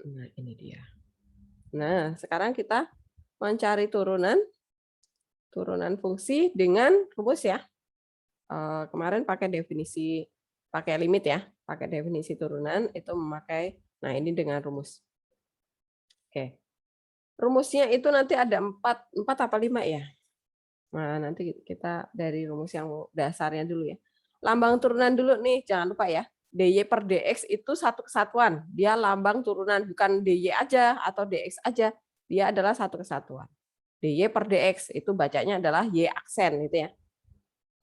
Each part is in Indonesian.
Nah, ini dia. Nah, sekarang kita mencari turunan fungsi dengan rumus ya. Kemarin pakai limit ya, pakai definisi turunan itu memakai, nah ini dengan rumus. Oke, rumusnya itu nanti ada 4 apa 5 ya. Nah, nanti kita dari rumus yang dasarnya dulu ya. Lambang turunan dulu nih, jangan lupa ya. dy per dx itu satu kesatuan, dia lambang turunan, bukan dy aja atau dx aja, dia adalah satu kesatuan. dy per dx itu bacanya adalah y aksen gitu ya.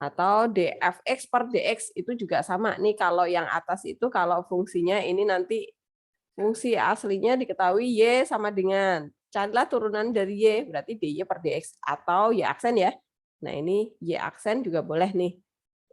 Atau dfx per dx itu juga sama nih, kalau yang atas itu kalau fungsinya ini nanti fungsi aslinya diketahui y sama dengan, carilah turunan dari y, berarti dy per dx atau y aksen ya. Nah ini y aksen juga boleh nih,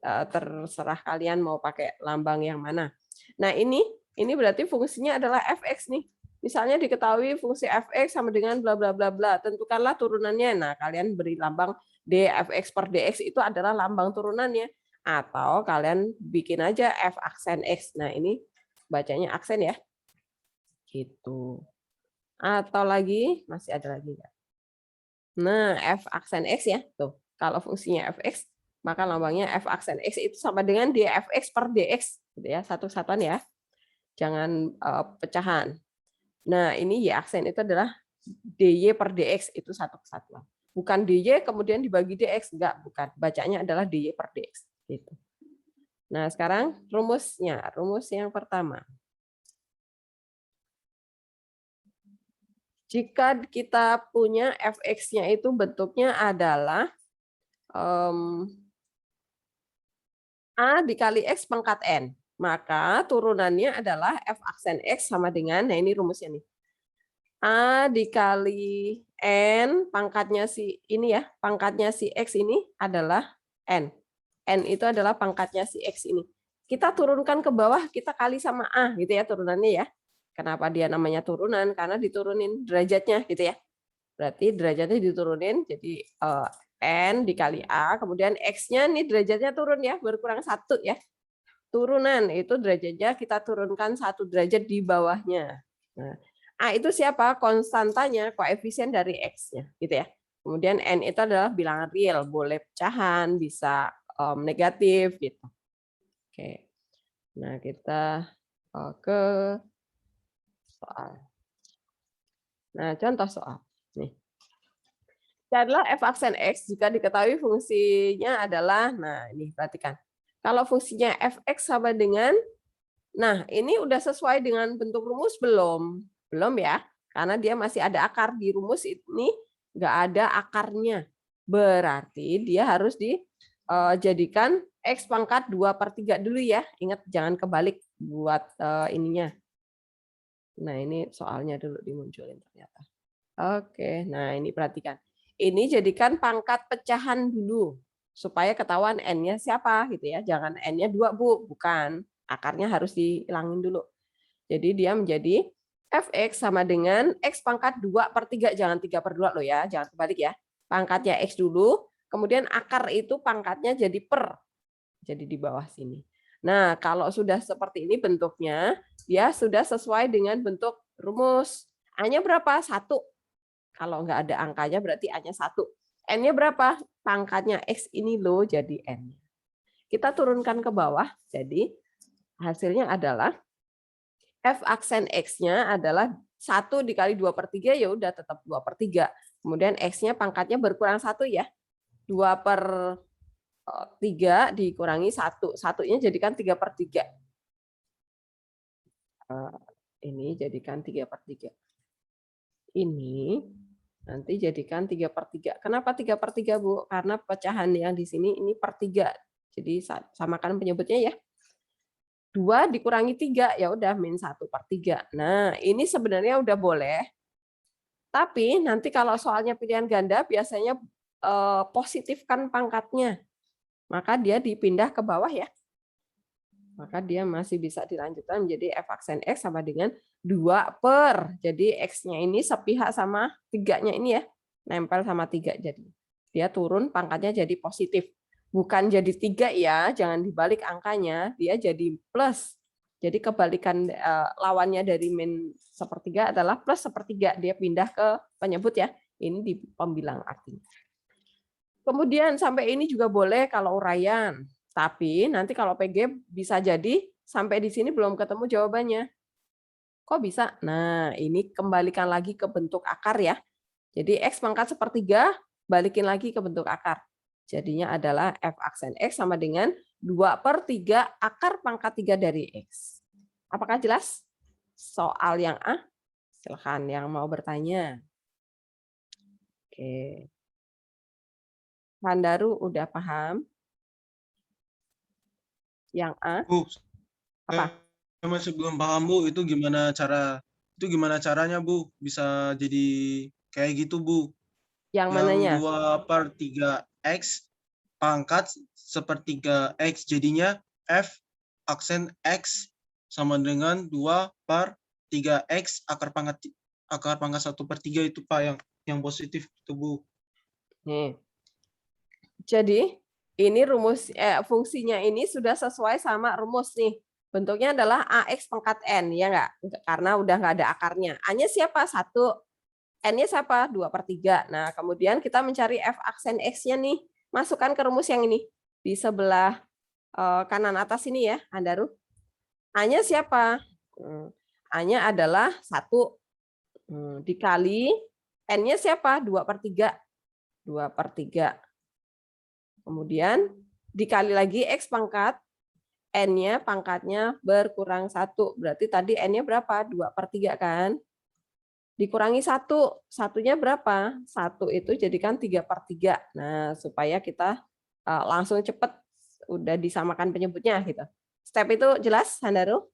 terserah kalian mau pakai lambang yang mana. Nah ini berarti fungsinya adalah fx nih. Misalnya diketahui fungsi fx sama dengan bla bla bla bla, tentukanlah turunannya. Nah kalian beri lambang dfx per dx itu adalah lambang turunannya. Atau kalian bikin aja f aksen x. Nah ini bacanya aksen ya. Gitu. Atau lagi, masih ada lagi nggak? Nah, f aksen x ya. Tuh, kalau fungsinya fx, maka lambangnya f aksen x itu sama dengan dfx per dx, gitu ya, satu kesatuan ya. Jangan pecahan. Nah, ini y aksen itu adalah dy per dx itu satu kesatuan. Bukan dy kemudian dibagi dx, enggak, bukan. Bacanya adalah dy per dx, gitu. Nah, sekarang rumusnya, rumus yang pertama. Jika kita punya fx-nya itu bentuknya adalah A dikali X pangkat N, maka turunannya adalah F aksen X sama dengan, nah ini rumusnya nih, A dikali N, pangkatnya si ini ya, pangkatnya si X ini adalah N. N itu adalah pangkatnya si X ini. Kita turunkan ke bawah, kita kali sama A gitu ya turunannya ya. Kenapa dia namanya turunan? Karena diturunin derajatnya gitu ya. Berarti derajatnya diturunin, jadi N dikali A, kemudian X-nya nih derajatnya turun ya, berkurang 1 ya. Turunan itu derajatnya kita turunkan 1 derajat di bawahnya. Nah, A itu siapa? Konstantanya, koefisien dari X-nya gitu ya. Kemudian N itu adalah bilangan real, boleh pecahan, bisa negatif gitu. Oke. Nah, kita ke soal. Nah, contoh soal. Nih. Carilah f aksen X jika diketahui fungsinya adalah, nah ini perhatikan. Kalau fungsinya fx sama dengan, nah ini udah sesuai dengan bentuk rumus belum? Belum ya, karena dia masih ada akar di rumus ini, nggak ada akarnya. Berarti dia harus dijadikan X pangkat 2/3 dulu ya. Ingat jangan kebalik buat ininya. Nah ini soalnya dulu dimunculin ternyata. Oke, nah ini perhatikan. Ini jadikan pangkat pecahan dulu supaya ketahuan n-nya siapa gitu ya. Jangan n-nya 2 Bu, bukan. Akarnya harus dihilangin dulu. Jadi dia menjadi fx sama dengan x pangkat 2/3, jangan 3/2 loh ya, jangan kebalik ya. Pangkatnya x dulu, kemudian akar itu pangkatnya jadi per. Jadi di bawah sini. Nah, kalau sudah seperti ini bentuknya, dia sudah sesuai dengan bentuk rumus. A-nya berapa? 1. Kalau nggak ada angkanya berarti A-nya 1. N-nya berapa? Pangkatnya X ini loh jadi N. Kita turunkan ke bawah, jadi hasilnya adalah F aksen X-nya adalah 1 dikali 2/3, ya udah tetap 2/3. Kemudian X-nya pangkatnya berkurang 1 ya. 2/3 dikurangi 1. Satunya jadikan 3/3. Ini jadikan 3/3. Ini nanti jadikan 3/3. Kenapa 3/3 Bu? Karena pecahan yang di sini ini per 3. Jadi samakan penyebutnya ya. 2 dikurangi 3, ya udah min 1/3. Nah, ini sebenarnya udah boleh. Tapi nanti kalau soalnya pilihan ganda biasanya positifkan pangkatnya. Maka dia dipindah ke bawah ya. Maka dia masih bisa dilanjutkan menjadi f aksen X sama dengan 2 per. Jadi X-nya ini sepihak sama 3-nya ini ya. Nempel sama 3 jadi. Dia turun pangkatnya jadi positif. Bukan jadi 3 ya, jangan dibalik angkanya, dia jadi plus. Jadi kebalikan lawannya dari min sepertiga adalah plus sepertiga. Dia pindah ke penyebut ya. Ini di pembilang artinya. Kemudian sampai ini juga boleh kalau uraian. Tapi nanti kalau PG bisa jadi sampai di sini belum ketemu jawabannya. Kok bisa? Nah, ini kembalikan lagi ke bentuk akar ya. Jadi X pangkat sepertiga, balikin lagi ke bentuk akar. Jadinya adalah F aksen X sama dengan 2/3 akar pangkat 3 dari X. Apakah jelas? Soal yang A, silahkan yang mau bertanya. Oke. Handaru udah paham? Yang A, Bu, apa? saya masih belum paham Bu, itu gimana caranya Bu bisa jadi kayak gitu Bu? Yang Yang mananya? 2/3 X pangkat sepertiga X jadinya F aksen X sama dengan 2/3 X akar pangkat 1/3 itu Pak yang positif itu Bu. Nih. Jadi ini fungsinya ini sudah sesuai sama rumus nih. Bentuknya adalah AX pangkat N, ya enggak? Karena udah nggak ada akarnya. A-nya siapa? 1. N-nya siapa? 2/3. Nah, kemudian kita mencari F aksen X-nya nih. Masukkan ke rumus yang ini. Di sebelah kanan atas ini ya, Handaru. A-nya siapa? A-nya adalah 1. Dikali N-nya siapa? 2/3. 2/3. Kemudian dikali lagi X pangkat, N-nya pangkatnya berkurang 1. Berarti tadi N-nya berapa? 2/3 kan? Dikurangi 1. Satunya berapa? 1 itu jadikan 3/3. Nah, supaya kita langsung cepat udah disamakan penyebutnya gitu. Step itu jelas, Handaru?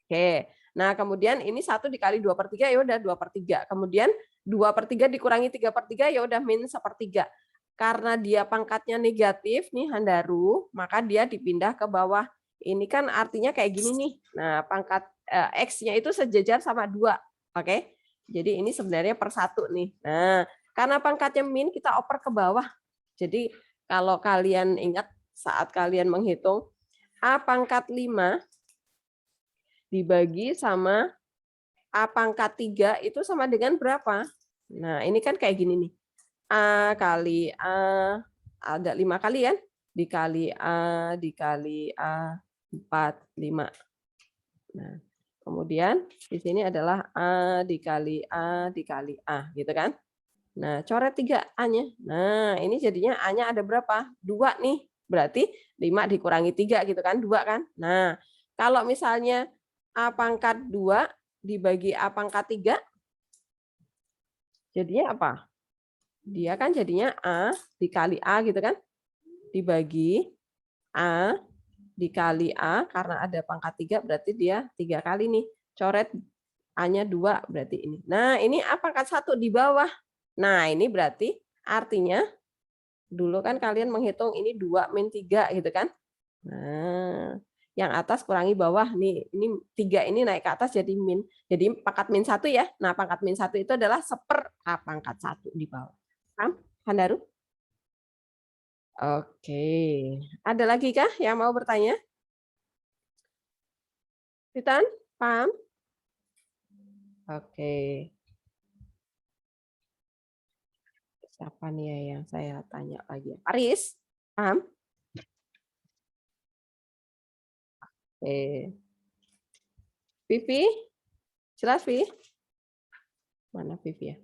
Oke. Nah, kemudian ini 1 dikali 2/3 ya udah 2/3. Kemudian 2/3 dikurangi 3/3 ya udah min 1/3. Karena dia pangkatnya negatif nih Handaru, maka dia dipindah ke bawah. Ini kan artinya kayak gini nih. Nah, pangkat X-nya itu sejajar sama 2. Oke. Jadi ini sebenarnya per 1 nih. Nah, karena pangkatnya min kita oper ke bawah. Jadi kalau kalian ingat saat kalian menghitung A pangkat 5 dibagi sama A pangkat 3 itu sama dengan berapa? Nah, ini kan kayak gini nih. A kali A, ada 5 kali kan? Dikali A 4, 5. Nah, kemudian di sini adalah A dikali A dikali A, gitu kan? Nah, coret 3 A-nya. Nah, ini jadinya A-nya ada berapa? 2 nih. Berarti 5 dikurangi 3 gitu kan? 2 kan? Nah, kalau misalnya A pangkat 2 dibagi A pangkat 3, jadinya apa? Dia kan jadinya A dikali A gitu kan? Dibagi A dikali A, karena ada pangkat 3 berarti dia 3 kali nih. Coret A-nya 2 berarti ini. Nah, ini A pangkat 1 di bawah. Nah, ini berarti artinya dulu kan kalian menghitung ini 2 min 3 gitu kan? Nah, yang atas kurangi bawah nih. Ini 3 ini naik ke atas jadi min. Jadi pangkat min 1 ya. Nah, pangkat min 1 itu adalah 1/4 A pangkat 1 di bawah. Paham, Handaru? Oke. Ada lagi kah yang mau bertanya? Titan, paham? Oke. Siapa nih ya yang saya tanya lagi? Paris, paham? Oke. Vivi, jelas Vi? Mana Vivi ya?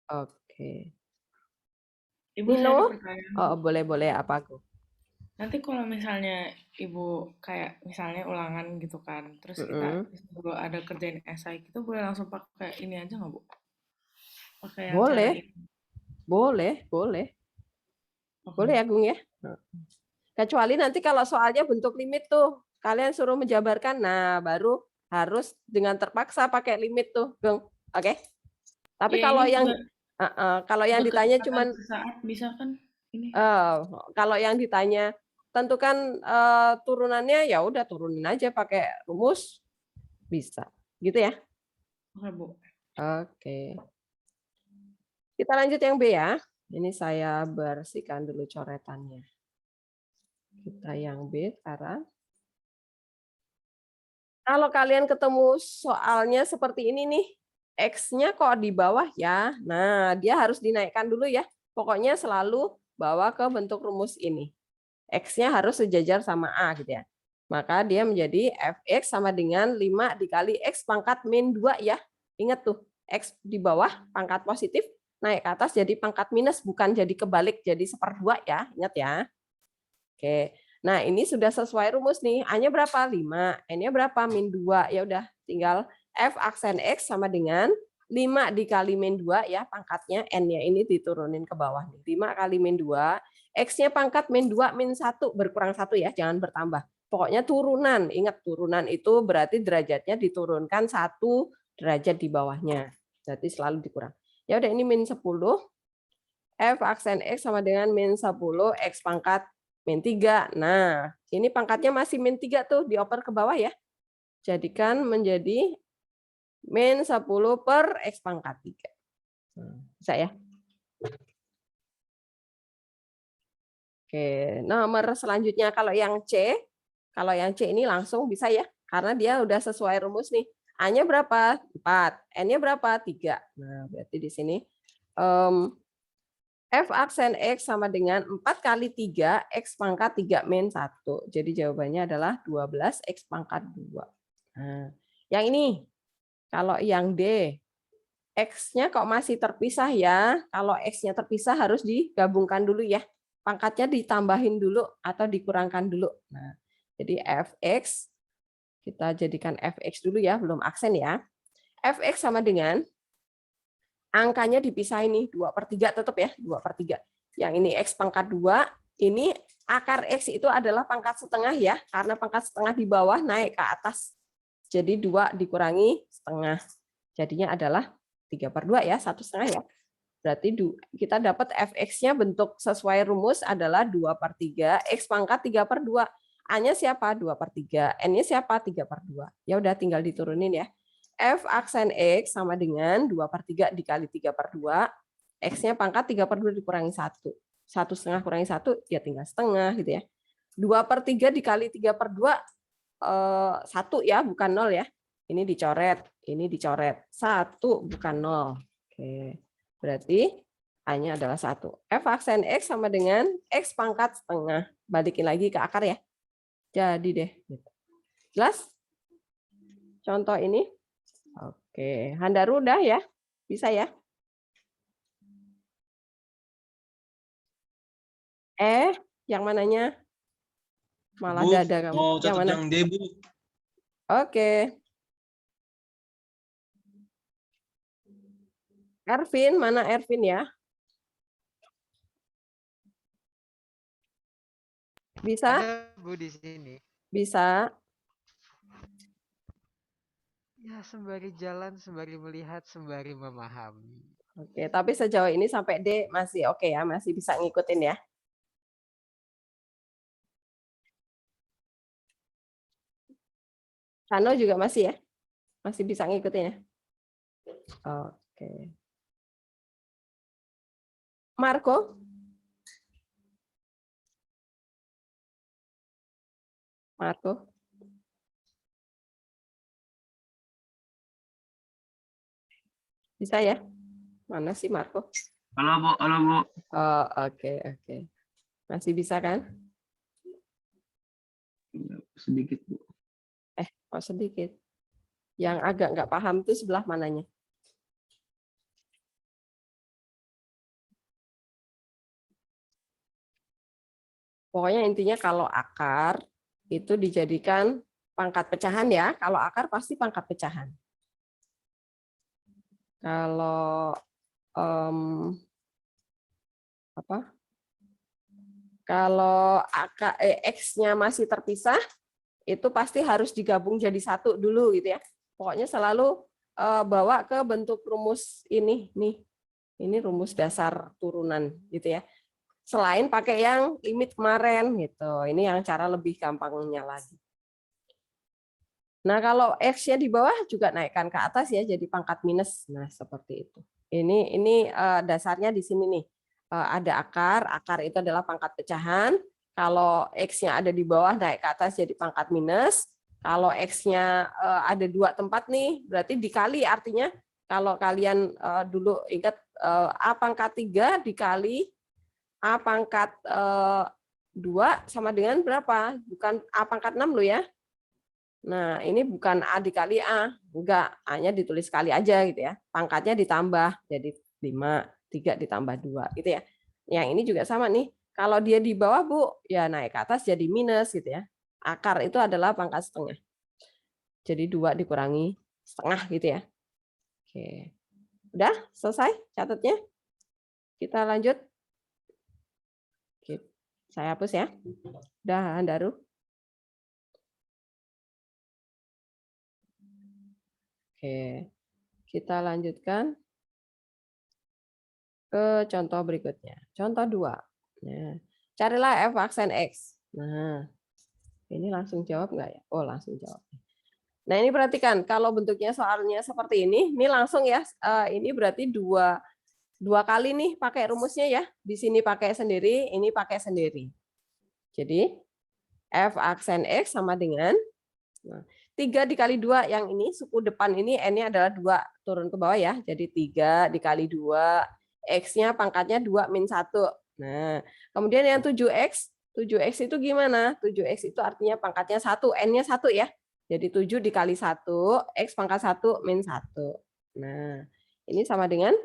Oke. Ibu, saya ada Nino? pertanyaan. Oh, boleh-boleh apa aku? Nanti kalau misalnya Ibu kayak misalnya ulangan gitu kan, terus kita Mm-mm. disuruh ada kerjain esai, kita boleh langsung pakai ini aja nggak Bu? Pakai yang cara Boleh, ini. boleh, boleh. Oke Boleh Bu. ya, Gung ya? Kecuali nanti kalau soalnya bentuk limit tuh, kalian suruh menjabarkan, nah baru harus dengan terpaksa pakai limit tuh, Gung. Oke? Tapi Ya ini juga kalau yang buat ditanya kecepatan cuman sesaat bisa kan ini? kalau yang ditanya tentukan turunannya ya udah turunin aja pakai rumus bisa. Gitu ya. Oke Bu. Oke. Kita lanjut yang B ya. Ini saya bersihkan dulu coretannya. Kita yang B sekarang. Kalau kalian ketemu soalnya seperti ini nih, X-nya kok di bawah ya. Nah, dia harus dinaikkan dulu ya. Pokoknya selalu bawa ke bentuk rumus ini. X-nya harus sejajar sama A gitu ya. Maka dia menjadi Fx sama dengan 5 dikali X pangkat min 2 ya. Ingat tuh, X di bawah pangkat positif, naik ke atas jadi pangkat minus, bukan jadi kebalik jadi 1/2 ya. Ingat ya. Oke. Nah, ini sudah sesuai rumus nih. A-nya berapa? 5. N-nya berapa? Min 2. Ya udah, tinggal F aksen X sama dengan 5 dikali min 2 ya, pangkatnya N-nya ini diturunin ke bawah nih. 5 kali min 2, X-nya pangkat min 2 min 1, berkurang 1 ya, jangan bertambah. Pokoknya turunan. Ingat, turunan itu berarti derajatnya diturunkan 1 derajat di bawahnya. Berarti selalu dikurang. Ya udah, ini min 10. F aksen X sama dengan min 10 X pangkat min 3. Nah, ini pangkatnya masih min 3 tuh, dioper ke bawah ya. Jadikan menjadi min 10 per X pangkat 3. Bisa ya? Oke, nomor selanjutnya kalau yang C ini langsung bisa ya, karena dia udah sesuai rumus nih. A-nya berapa? 4. N-nya berapa? 3. Nah, berarti di sini F aksen X sama dengan 4 kali 3, X pangkat 3 min 1. Jadi jawabannya adalah 12 X pangkat 2. Nah, yang ini, kalau yang D, X-nya kok masih terpisah ya? Kalau X-nya terpisah harus digabungkan dulu ya. Pangkatnya ditambahin dulu atau dikurangkan dulu. Nah, jadi Fx, kita jadikan Fx dulu ya, belum aksen ya. Fx sama dengan angkanya dipisahin nih, 2/3 tetap ya, 2/3. Yang ini X pangkat 2, ini akar X itu adalah pangkat setengah ya, karena pangkat setengah di bawah naik ke atas. Jadi 2 dikurangi setengah. Jadinya adalah 3/2 ya, 1/2 ya. Berarti kita dapat Fx-nya bentuk sesuai rumus adalah 2/3, X pangkat 3/2. A-nya siapa? 2/3. N-nya siapa? 3/2. Ya udah, tinggal diturunin ya. F aksen X sama dengan 2/3 dikali 3/2. X-nya pangkat 3/2 dikurangi 1. 1/2 kurangi 1, ya tinggal setengah gitu ya. 2/3 dikali 3/2, 1 ya, bukan 0 ya. Ini dicoret, ini dicoret. 1 bukan 0. Oke. Berarti A-nya adalah 1. F aksen X sama dengan X pangkat setengah. Balikin lagi ke akar ya. Jadi deh. Jelas? Contoh ini. Oke. Handaru udah ya? Bisa ya? Yang mananya? Malah Bu, dada kamu. mau Yang catat mana? yang D, Bu. Oke. Ervin, mana Ervin ya? Bisa? Ada Bu di sini. Bisa. Ya, sembari jalan, sembari melihat, sembari memahami. Oke, tapi sejauh ini sampai D masih oke ya, masih bisa ngikutin ya. Kano juga masih ya? Masih bisa ngikutin ya? Oke. Marco? Marco? Bisa ya? Mana sih Marco? Halo Bu, halo Bu. Oh, oke. Masih bisa kan? Sedikit Bu. Oh sedikit. Yang agak nggak paham itu sebelah mananya? Pokoknya intinya kalau akar itu dijadikan pangkat pecahan ya. Kalau akar pasti pangkat pecahan. Kalau kalau X-nya masih terpisah, itu pasti harus digabung jadi satu dulu gitu ya. Pokoknya selalu bawa ke bentuk rumus ini nih. Ini rumus dasar turunan gitu ya. Selain pakai yang limit kemarin gitu. Ini yang cara lebih gampangnya lagi. Nah, kalau X-nya di bawah juga naikkan ke atas ya jadi pangkat minus. Nah, seperti itu. Ini dasarnya di sini nih. Ada akar itu adalah pangkat pecahan. Kalau X-nya ada di bawah naik ke atas jadi pangkat minus. Kalau X-nya ada 2 tempat nih, berarti dikali, artinya kalau kalian dulu ingat A pangkat 3 dikali A pangkat 2 sama dengan berapa? Bukan A pangkat 6 loh ya. Nah, ini bukan A dikali A, enggak, A-nya ditulis kali aja gitu ya. Pangkatnya ditambah jadi 5, 3 ditambah 2 gitu ya. Yang ini juga sama nih. Kalau dia di bawah, Bu, ya naik ke atas jadi minus gitu ya. Akar itu adalah pangkat setengah. Jadi 2 dikurangi setengah gitu ya. Oke. Udah selesai catatnya? Kita lanjut. Oke. Saya hapus ya. Udah, Daru. Oke, kita lanjutkan ke contoh berikutnya. Contoh 2. Nah, carilah f aksen X. Nah, ini langsung jawab nggak ya? Oh, langsung jawab. Nah, ini perhatikan, kalau bentuknya soalnya seperti ini langsung ya, ini berarti dua kali nih pakai rumusnya ya. Di sini pakai sendiri, ini pakai sendiri. Jadi, f aksen X sama dengan, nah, 3 dikali 2 yang ini suku depan ini n-nya adalah 2 turun ke bawah ya. Jadi 3 dikali 2 x-nya pangkatnya 2 min 1. Nah, kemudian yang 7x itu gimana? 7x itu artinya pangkatnya 1, n-nya 1 ya. Jadi 7 dikali 1 x pangkat 1 min 1. Nah, ini sama dengan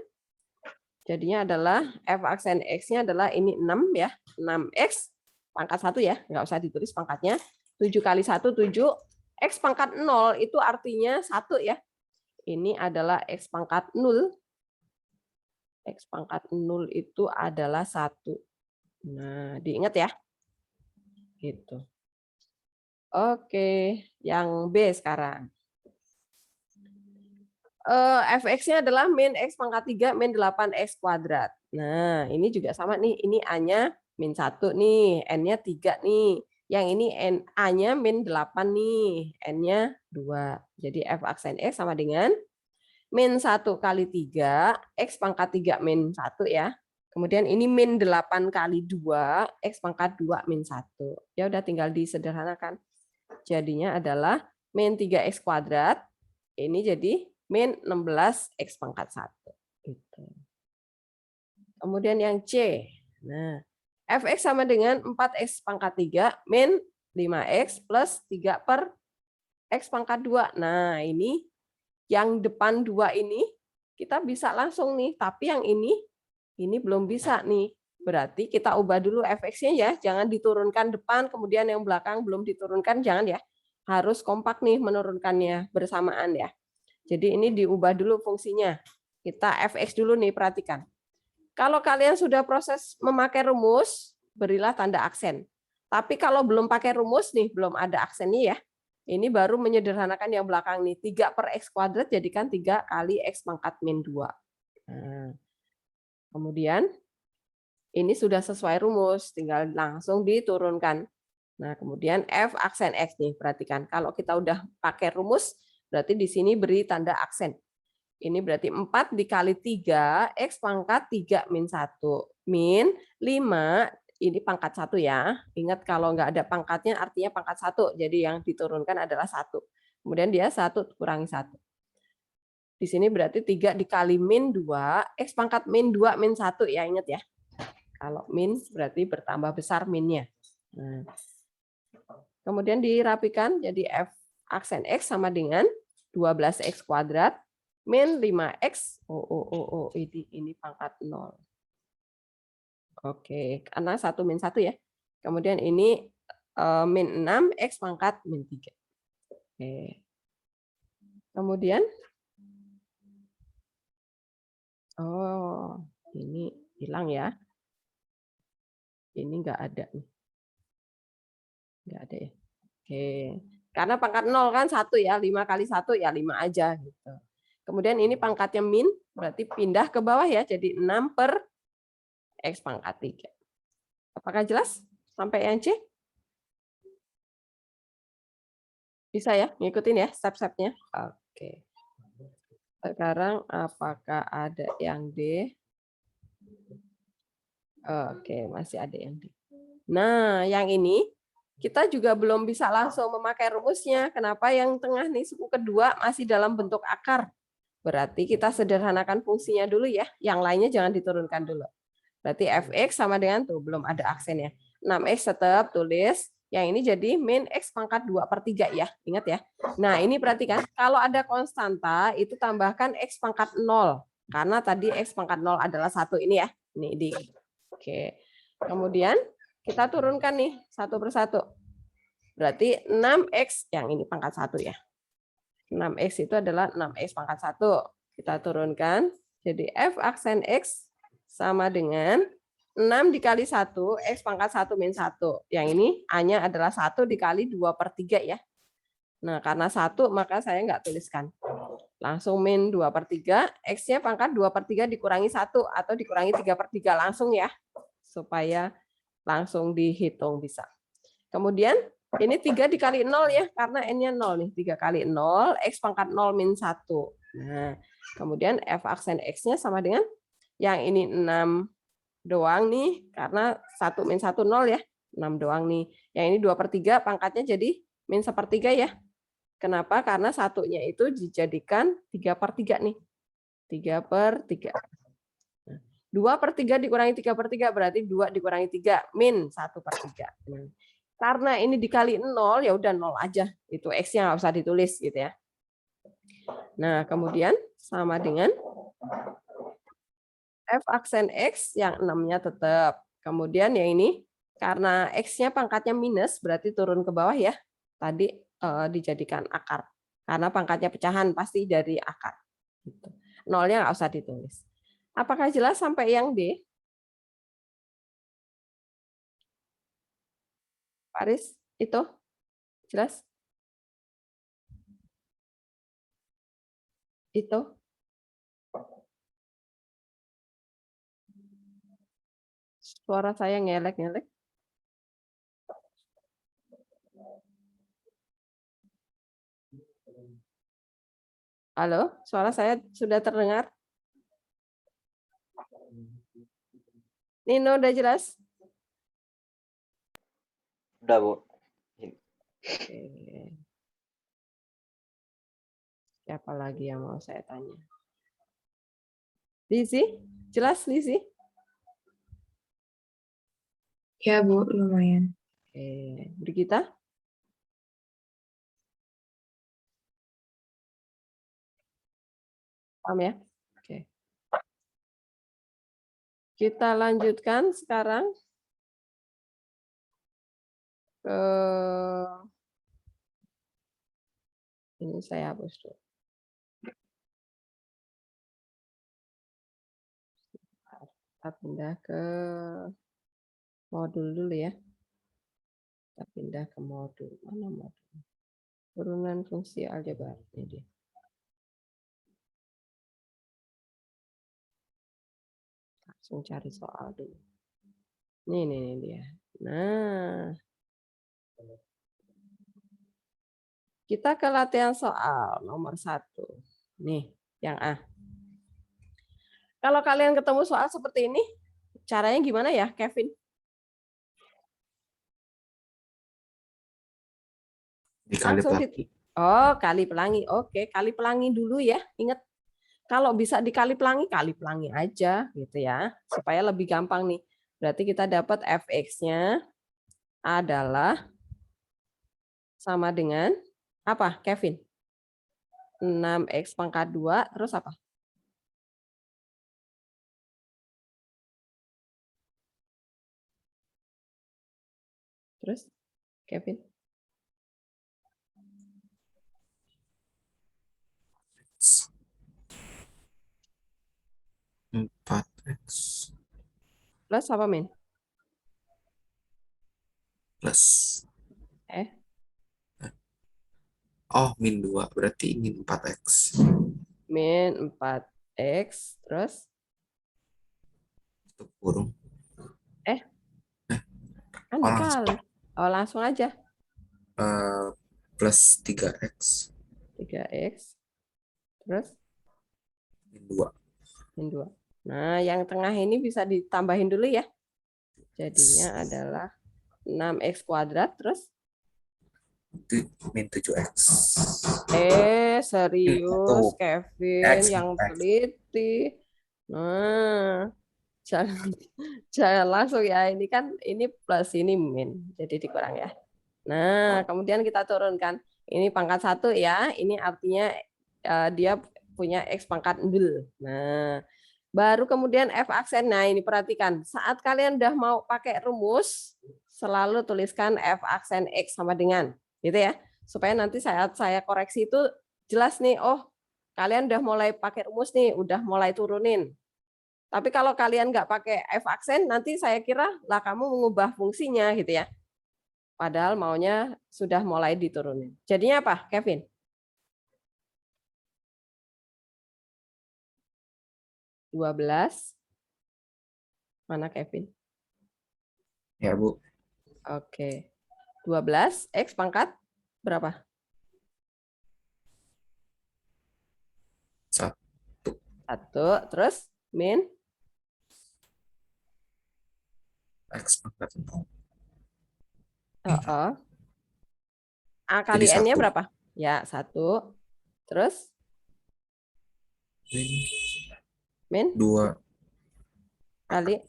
jadinya adalah f aksen x-nya adalah ini 6 ya. 6x pangkat 1 ya, nggak usah ditulis pangkatnya. 7 kali 1 7. X pangkat 0 itu artinya 1 ya. Ini adalah X pangkat 0. X pangkat 0 itu adalah 1. Nah, diingat ya. Gitu. Oke, yang B sekarang. Fx-nya adalah min X pangkat 3 min 8X kuadrat. Nah, ini juga sama nih. Ini A-nya min 1 nih, N-nya 3 nih. Yang ini A-nya min 8 nih, N-nya 2. Jadi F aksen X sama dengan min 1 kali 3, X pangkat 3 min 1 ya. Kemudian ini min 8 kali 2, X pangkat 2 min 1. Ya udah tinggal disederhanakan. Jadinya adalah min 3X kuadrat. Ini jadi min 16X pangkat 1. Gitu. Kemudian yang C. Nah, Fx sama dengan 4X pangkat 3 min 5X plus 3 per X pangkat 2. Nah, ini yang depan 2 ini kita bisa langsung nih. Tapi yang ini belum bisa nih. Berarti kita ubah dulu Fx-nya ya. Jangan diturunkan depan, kemudian yang belakang belum diturunkan. Jangan ya. Harus kompak nih menurunkannya bersamaan ya. Jadi ini diubah dulu fungsinya. Kita Fx dulu nih, perhatikan. Kalau kalian sudah proses memakai rumus, berilah tanda aksen. Tapi kalau belum pakai rumus nih, belum ada aksennya ya. Ini baru menyederhanakan yang belakang nih. 3 per X kuadrat jadikan 3 kali X pangkat min 2. Nah, kemudian ini sudah sesuai rumus, tinggal langsung diturunkan. Nah, kemudian F aksen X nih, perhatikan. Kalau kita udah pakai rumus, berarti di sini beri tanda aksen. Ini berarti 4 dikali 3, X pangkat 3 min 1. Min 5, ini pangkat 1 ya. Ingat kalau nggak ada pangkatnya artinya pangkat 1. Jadi yang diturunkan adalah 1. Kemudian dia 1 kurangi 1. Di sini berarti 3 dikali min 2, X pangkat min 2 min 1 ya, ingat ya. Kalau min berarti bertambah besar minnya. Nah. Kemudian dirapikan jadi F aksen X sama dengan 12X kuadrat min 5X. Ini pangkat 0. Oke, karena 1 min 1 ya. Kemudian ini min 6X pangkat min 3. Oke. Kemudian, ini hilang ya. Ini nggak ada nih. Nggak ada ya. Oke. Karena pangkat 0 kan 1 ya. 5 kali 1 ya 5 aja. Gitu. Kemudian ini pangkatnya min, berarti pindah ke bawah ya. Jadi 6 per X pangkat 3. Apakah jelas sampai yang C? Bisa ya, ngikutin ya step-stepnya. Oke. Sekarang apakah ada yang D? Oke, masih ada yang D. Nah, yang ini kita juga belum bisa langsung memakai rumusnya. Kenapa yang tengah nih suku kedua masih dalam bentuk akar? Berarti kita sederhanakan fungsinya dulu ya. Yang lainnya jangan diturunkan dulu. Berarti fx sama dengan tuh belum ada aksennya. 6x tetap tulis. Yang ini jadi min x pangkat 2/3 ya. Ingat ya. Nah, ini perhatikan. Kalau ada konstanta itu tambahkan x pangkat 0. Karena tadi x pangkat 0 adalah 1 ini ya. Ini di. Oke. Kemudian kita turunkan nih satu persatu. Berarti 6x yang ini pangkat 1 ya. 6x itu adalah 6x pangkat 1. Kita turunkan. Jadi f aksen x sama dengan 6 dikali 1, x pangkat 1 min 1. Yang ini A-nya adalah 1 dikali 2/3 ya. Nah, karena 1 maka saya nggak tuliskan. Langsung min 2/3, x-nya pangkat 2/3 dikurangi 1 atau dikurangi 3/3 langsung ya. Supaya langsung dihitung bisa. Kemudian ini 3 dikali 0 ya, karena n-nya 0 nih. 3 kali 0, x pangkat 0 min 1. Nah, kemudian f aksen x-nya sama dengan yang ini 6 doang nih, karena 1 min 1, 0 ya. 6 doang nih. Yang ini 2/3, pangkatnya jadi min 1/3 ya. Kenapa? Karena satunya itu dijadikan 3/3 nih. 3/3. 2/3 dikurangi 3/3 berarti 2 dikurangi 3 min 1/3. Karena ini dikali 0 ya udah 0 aja. Itu x-nya nggak usah ditulis gitu ya. Nah, kemudian sama dengan f aksen x yang 6-nya tetap. Kemudian yang ini karena x-nya pangkatnya minus berarti turun ke bawah ya. Tadi dijadikan akar. Karena pangkatnya pecahan pasti dari akar. Gitu. 0-nya nggak usah ditulis. Apakah jelas sampai yang D? Paris, itu jelas? Itu? Suara saya ngelek-ngelek. Halo, suara saya sudah terdengar? Nino udah jelas? Udah, Bu. Oke. Siapa lagi yang mau saya tanya? Lizzy, jelas Lizzy? Ya, Bu, lumayan. Oke, Brigita? Paham ya? Oke. Kita lanjutkan sekarang ke ini saya hapus dulu. Kita pindah ke modul dulu ya. Kita pindah ke modul. Mana modul? Turunan fungsi aljabar. Ini dia. Langsung cari soal dulu. Ini dia. Nah, kita ke latihan soal nomor 1. Nih, yang A. Kalau kalian ketemu soal seperti ini, caranya gimana ya, Kevin? Dikali Langsung pelangi. Oh, kali pelangi. Oke, kali pelangi dulu ya. Ingat, kalau bisa dikali pelangi aja gitu ya. Supaya lebih gampang nih. Berarti kita dapat fx-nya adalah sama dengan apa, Kevin? 6x pangkat 2, terus apa? Terus, Kevin? Empat x Plus apa, Min? plus. Oh, min 2. Berarti min 4x. Min 4x, terus? Tutup kurung. Kan dikali. Oh, langsung aja. Plus 3x. 3x, terus? Min 2. Min 2. Nah, yang tengah ini bisa ditambahin dulu ya. Jadinya adalah 6x kuadrat, terus? Min 7x. Serius, Satu. Kevin, X yang min X. teliti. Nah, jangan, jangan langsung ya. Ini kan ini plus ini min, jadi dikurang ya. Nah, kemudian kita turunkan. Ini pangkat 1 ya. Ini artinya dia punya X pangkat 0. Nah, baru kemudian F aksen. Nah, ini perhatikan. Saat kalian udah mau pakai rumus, selalu tuliskan F aksen X sama dengan. Gitu ya. Supaya nanti saat saya koreksi itu jelas nih, oh kalian udah mulai pakai rumus nih, udah mulai turunin. Tapi kalau kalian nggak pakai F aksen, nanti saya kira lah kamu mengubah fungsinya gitu ya. Padahal maunya sudah mulai diturunin. Jadinya apa, Kevin? 12. Mana Kevin? Ya, Bu. Oke. 12 X pangkat berapa? 1. 1. Terus min X pangkat 0. A kali Jadi N-nya 1. berapa? Ya, 1. Terus min 2 kali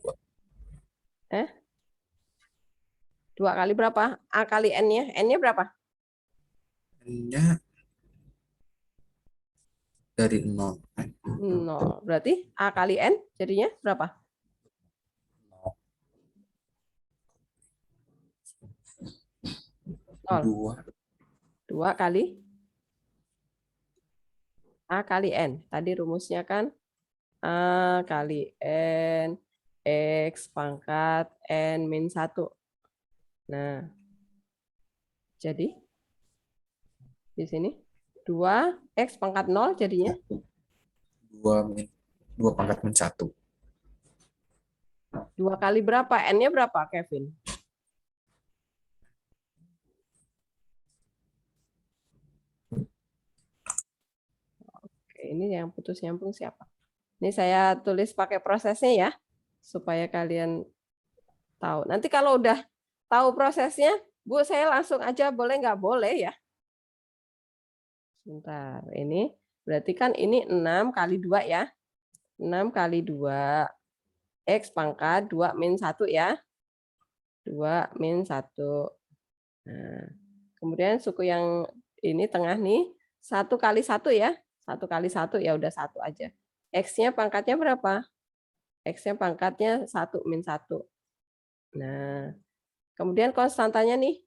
2 kali berapa? A kali N-nya. N-nya berapa? N-nya dari 0. 0. Berarti A kali N jadinya berapa? 0. 2 kali A kali N. Tadi rumusnya kan A kali N X pangkat N min 1. Nah, jadi di sini 2 X pangkat 0 jadinya 2 pangkat min 1. 2 kali berapa? N-nya berapa, Kevin? Oke, ini yang putus nyambung siapa? Ini saya tulis pakai prosesnya ya, supaya kalian tahu. Nanti kalau udah tahu prosesnya, Bu, saya langsung aja boleh nggak? Boleh ya. Sebentar, ini berarti kan ini 6 kali 2 ya. 6 kali 2. X pangkat 2 min 1 ya. 2 min 1. Nah, kemudian suku yang ini tengah nih 1 kali 1 ya. 1 kali 1 ya udah 1 aja. X-nya pangkatnya berapa? X-nya pangkatnya 1 min 1. Nah, kemudian konstantanya nih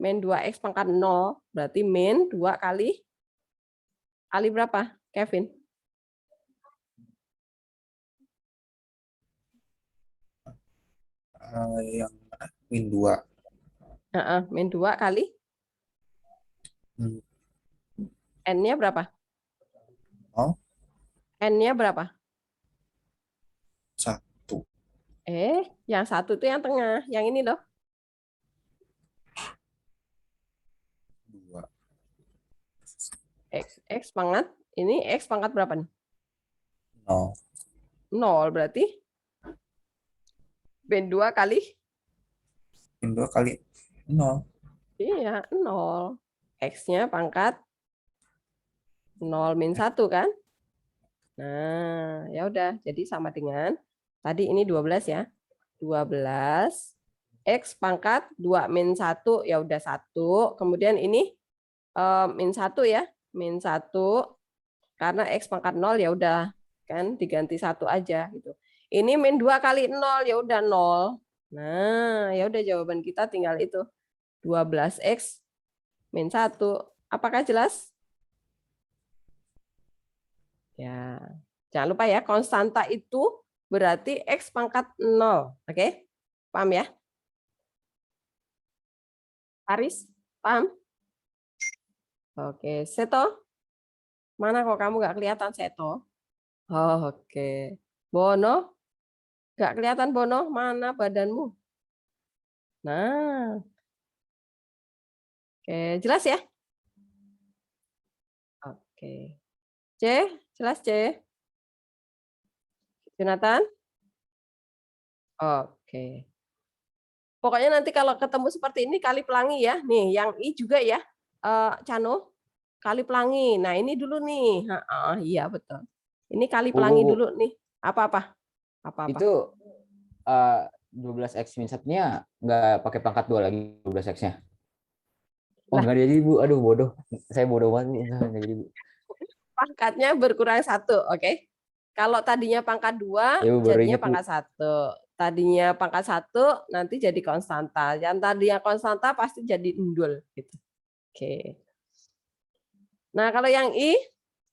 min 2X pangkat 0 berarti min 2 kali berapa, Kevin? Yang mana? Min 2. Min 2 kali N-nya berapa? 0. N-nya berapa? 1. Yang 1 itu yang tengah. Yang ini loh. 2. X pangkat. Ini X pangkat berapa nih? 0. 0 berarti min 2 kali? Min 2 kali 0. Iya, 0. X-nya pangkat 0 min 1 kan? Nah, ya udah. Jadi sama dengan tadi ini 12 ya. 12 X pangkat 2 min 1 ya udah 1. Kemudian ini min 1 ya. Min 1 karena X pangkat 0 ya udah kan diganti 1 aja gitu. Ini min 2 kali 0 ya udah 0. Nah, ya udah jawaban kita tinggal itu. 12X min 1. Apakah jelas? Ya. Jangan lupa ya, konstanta itu berarti X pangkat 0. Oke? Paham ya? Aris, paham? Oke, Seto. Mana kok kamu nggak kelihatan, Seto? Oh, oke. Bono, nggak kelihatan Bono, mana badanmu? Nah, oke, jelas ya? Oke. C, jelas C? Jonathan? Oke. Pokoknya nanti kalau ketemu seperti ini kali pelangi ya. Nih, yang I juga ya, Cano, kali pelangi. Nah, ini dulu nih. Heeh, iya betul. Ini kali pelangi Bu. dulu nih. Apa-apa? Apa-apa? Itu 12x min 1-nya nggak pakai pangkat 2 lagi 12x-nya. Oh, Lah. nggak jadi, Bu. Aduh, bodoh. Saya bodoh banget, Bu. Nggak jadi, Bu. Pangkatnya berkurang 1, oke? Kalau tadinya pangkat 2, Ya, Bu, baru jadinya ingat, Bu. pangkat 1. Tadinya pangkat 1, nanti jadi konstanta. Yang tadinya konstanta pasti jadi undul. Gitu. Oke. Nah, kalau yang I,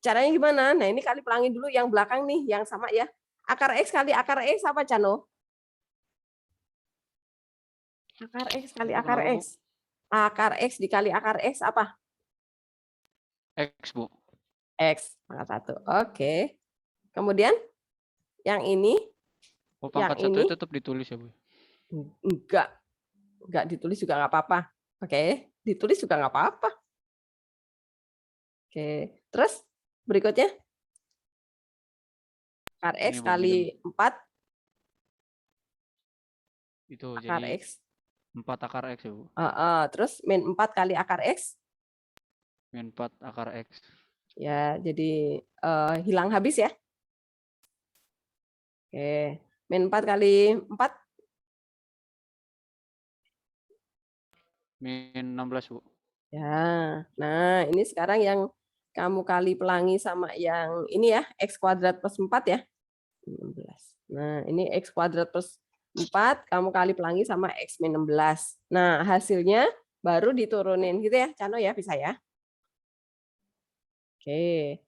caranya gimana? Nah, ini kali pelangi dulu yang belakang nih, yang sama ya. Akar X kali akar X apa, Cano? Akar X kali akar Kenapa, Bu? X. Akar X dikali akar X apa? X, Bu. X, pangkat 1. Oke. Kemudian, yang ini, Oh, pangkat yang 1 ini, tetap ditulis ya, Bu? enggak ditulis juga nggak apa-apa. Oke, ditulis juga nggak apa-apa. Oke, terus berikutnya akar X Ini, Bu, kali 4 Itu akar jadi X. 4 akar X ya, Bu? Terus min 4 kali akar X. Min 4 akar X. Ya, jadi hilang habis ya. Oke, min 4 kali 4. Min 16, Bu. Ya, nah ini sekarang yang kamu kali pelangi sama yang ini ya, X kuadrat plus 4 ya. 16. Nah, ini X kuadrat plus 4, kamu kali pelangi sama X min 16. Nah, hasilnya baru diturunin gitu ya, Cano ya, bisa ya. Oke.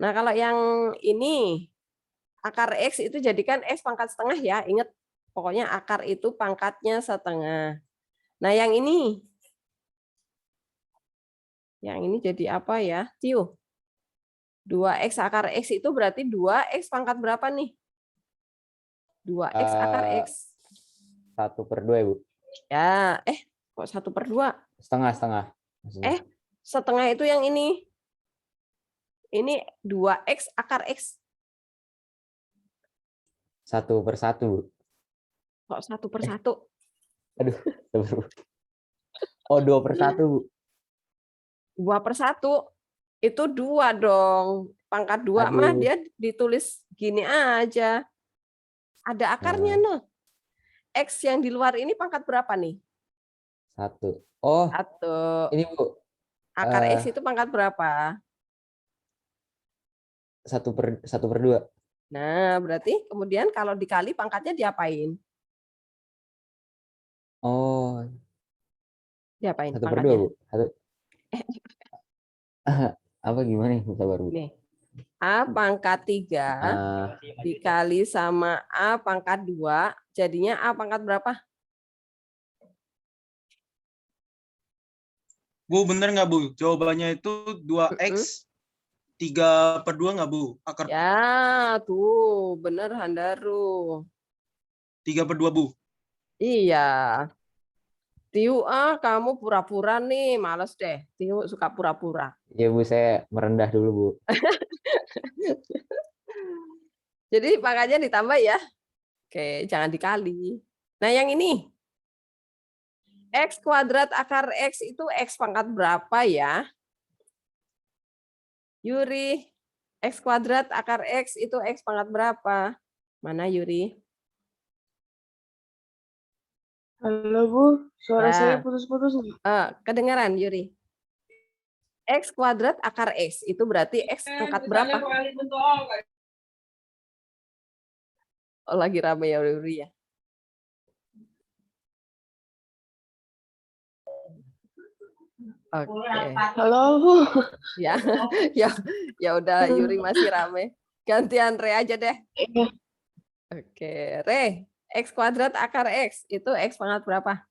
Nah, kalau yang ini, akar X itu jadikan X pangkat setengah ya, ingat. Pokoknya akar itu pangkatnya setengah. Nah, yang ini jadi apa ya? Tiu. 2X akar X itu berarti 2X pangkat berapa nih? 2X akar X. 1/2 ya, Bu. Ya, kok 1/2? Setengah maksudnya. Setengah itu yang ini. Ini 2X akar X. 1/1, Bu. Kok 1/1? Aduh, Bu. Oh, 2/1, Bu. 2/1. Itu 2 dong. Pangkat 2 mah Aduh. dia ditulis gini aja. Ada akarnya noh. X yang di luar ini pangkat berapa nih? 1. Oh, 1. ini, Bu. Akar X itu pangkat berapa? 1/2. Nah, berarti kemudian kalau dikali pangkatnya diapain? Oh, Diapain 1/2, pangkatnya? Bu. Apa gimana nih, sabar, Bu? Nih, A pangkat 3 dikali sama A pangkat 2, jadinya A pangkat berapa? Bu, bener nggak, Bu? Jawabannya itu 2X 3/2 nggak, Bu? Akar Ya, tuh, bener Handaru. 3/2, Bu. Iya. Tiu, kamu pura-pura nih, males deh. Tiu suka pura-pura. Ya, Bu, saya merendah dulu, Bu. Jadi pangkatnya ditambah ya. Oke, jangan dikali. Nah, yang ini. X kuadrat akar X itu X pangkat berapa ya? Yuri, X kuadrat akar X itu X pangkat berapa? Mana Yuri? Halo Bu, suara Ya. saya putus-putus. Kedengaran Yuri? X kuadrat akar X itu berarti X pangkat berapa? Oh, lagi rame ya Yuri ya. Oke. Halo Bu. Ya, ya udah Yuri masih rame. Gantian Re aja deh. Iya. Oke, Re, X kuadrat akar X itu X pangkat berapa?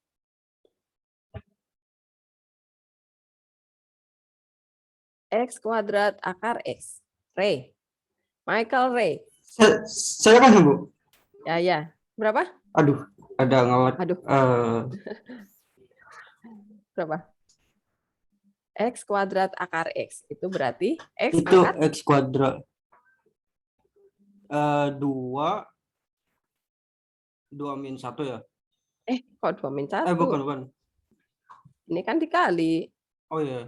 X kuadrat akar X. Re. Michael Re. Saya kan, Bu? Ya. Berapa? Aduh, ada ngawat. Aduh. Berapa? X kuadrat akar X. Itu berarti X Itu pangkat X kuadrat. 2 min 1 ya. Kok 2 min 1? Bukan. Ini kan dikali. Oh iya.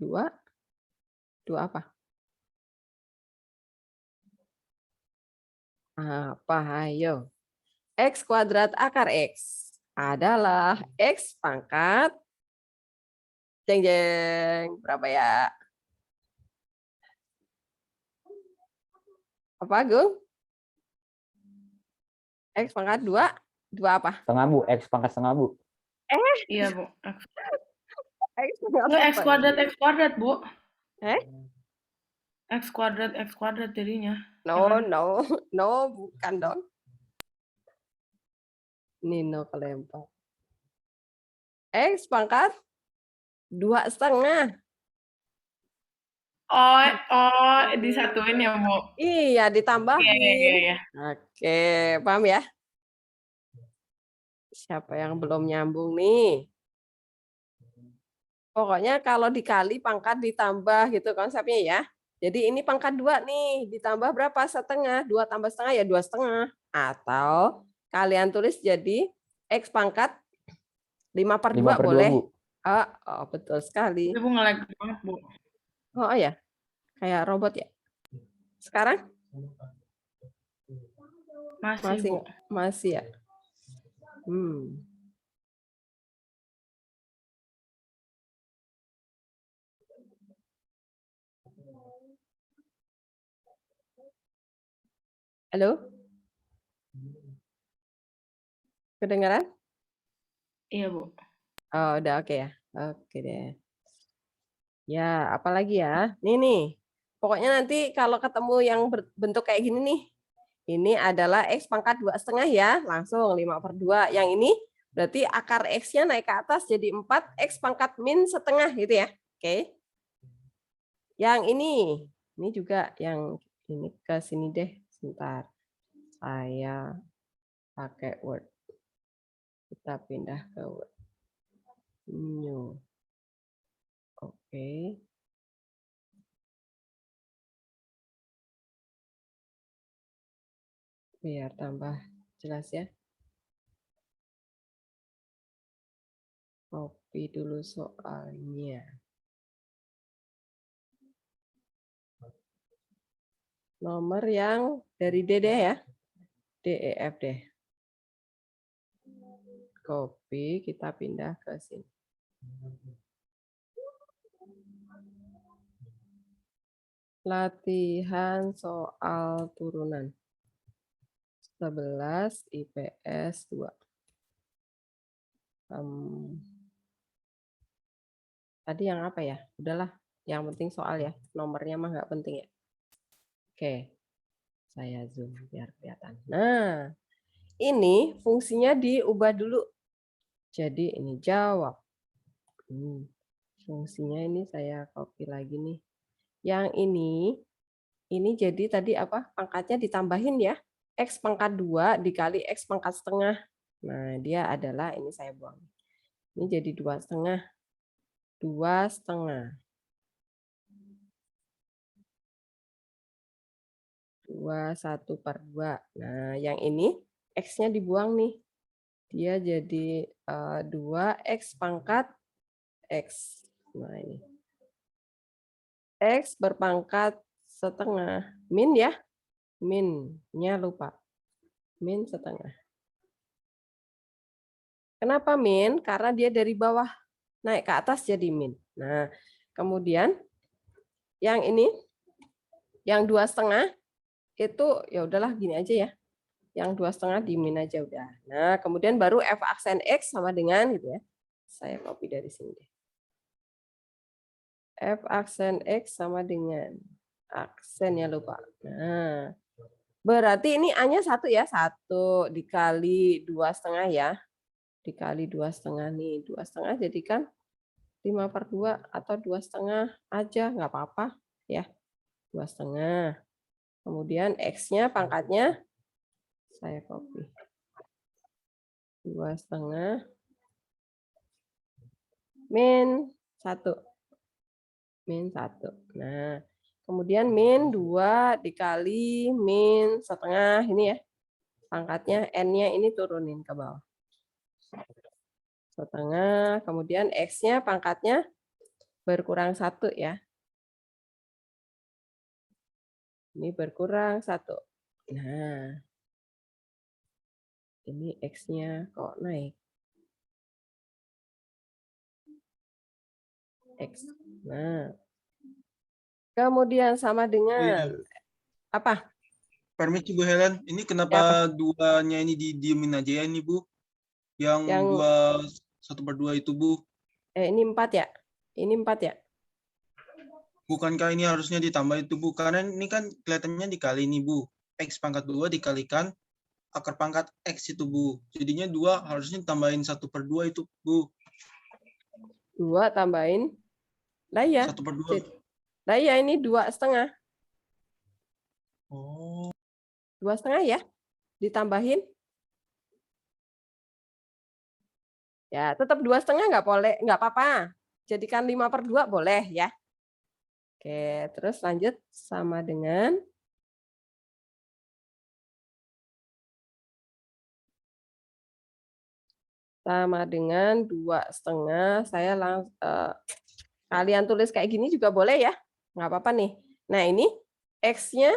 2. 2 apa? Apa? Ayo. X kuadrat akar X adalah X pangkat. Jeng jeng. Berapa ya? Apa, Gung? X pangkat 2. 2 apa? Setengah, Bu. X pangkat setengah, Bu. Iya, Bu. X pangkat Nggak, X apa? kuadrat, Bu. Eh? X kuadrat jadinya. No, bukan dong. Nino kelempar. X pangkat 2,5. Oh, disatuin ya, Bu? Iya, ditambahin. Iya. Oke, paham ya? Siapa yang belum nyambung nih? Pokoknya kalau dikali pangkat ditambah gitu konsepnya ya. Jadi ini pangkat 2 nih, ditambah berapa? Setengah. 2 tambah setengah ya 2,5. Atau kalian tulis jadi X pangkat 5/2 5/2, boleh. Bu. Oh, betul sekali. Itu Bu nge-lag banget, Bu. Oh ya, kayak robot ya. Sekarang Masih, Bu. masih ya. Halo? Kedengaran? Iya, Bu. Oh, udah oke ya. Oke deh. Ya, apalagi ya? Nih. Pokoknya nanti kalau ketemu yang bentuk kayak gini nih, ini adalah X pangkat 2,5 ya, langsung 5/2. Yang ini berarti akar X-nya naik ke atas jadi 4, X pangkat min setengah gitu ya. Oke. Yang ini juga yang ini ke sini deh, sebentar. Saya pakai Word. Kita pindah ke Word. New. Oke. Biar tambah jelas ya. Copy dulu soalnya. Nomor yang dari D deh ya. D, E, F deh. Copy, kita pindah ke sini. Latihan soal turunan. 11 IPS 2. Tadi yang apa ya? Udahlah, yang penting soal ya. Nomornya mah nggak penting ya. Oke, saya zoom biar kelihatan. Nah, ini fungsinya diubah dulu. Jadi ini jawab. Fungsinya ini saya copy lagi nih. Yang ini jadi tadi apa? Pangkatnya ditambahin ya. X pangkat 2 dikali X pangkat setengah. Nah, dia adalah, ini saya buang. Ini jadi 2,5. 2,5. 1/2. Nah, yang ini X-nya dibuang nih. Dia jadi 2X pangkat X. Nah, ini. X berpangkat setengah. Min ya. Min-nya lupa. Min setengah. Kenapa min? Karena dia dari bawah naik ke atas jadi min. Nah, kemudian yang ini, yang 2,5 itu ya udahlah gini aja ya. Yang 2,5 di min aja udah. Nah, kemudian baru F aksen X sama dengan gitu ya. Saya copy dari sini deh. F aksen X sama dengan aksennya lupa. Nah, berarti ini A-nya 1 ya. 1 dikali 2,5 ya. Dikali 2,5 nih. 2,5 jadi kan 5/2 atau 2,5 aja. Nggak apa-apa ya. 2,5. Kemudian X-nya pangkatnya saya copy. 2,5 min 1. Min 1. Nah, kemudian min 2 dikali min setengah ini ya. Pangkatnya N-nya ini turunin ke bawah. Setengah, kemudian X-nya pangkatnya berkurang 1 ya. Ini berkurang 1. Nah, ini X-nya kok naik. X. Nah, kemudian sama dengan apa? Permisi Bu Helen, ini kenapa duanya ini didiemin aja ya ini Bu? Yang Yang 1/2 itu Bu. ini 4 ya? Ini 4 ya? Bukankah ini harusnya ditambah itu Bu? Karena ini kan kelihatannya dikali nih Bu. X pangkat 2 dikalikan akar pangkat X itu Bu. Jadinya 2 harusnya tambahin 1/2 itu Bu. 2 tambahin. Lah ya. 1/2. Lah ya ini 2,5. Oh. 2,5 ya? Ditambahin. Ya, tetap 2,5 nggak boleh, nggak apa-apa. Jadikan 5/2 boleh ya. Oke, terus lanjut sama dengan sama dengan 2,5. Saya kalian tulis kayak gini juga boleh ya, nggak apa-apa nih. Nah ini X-nya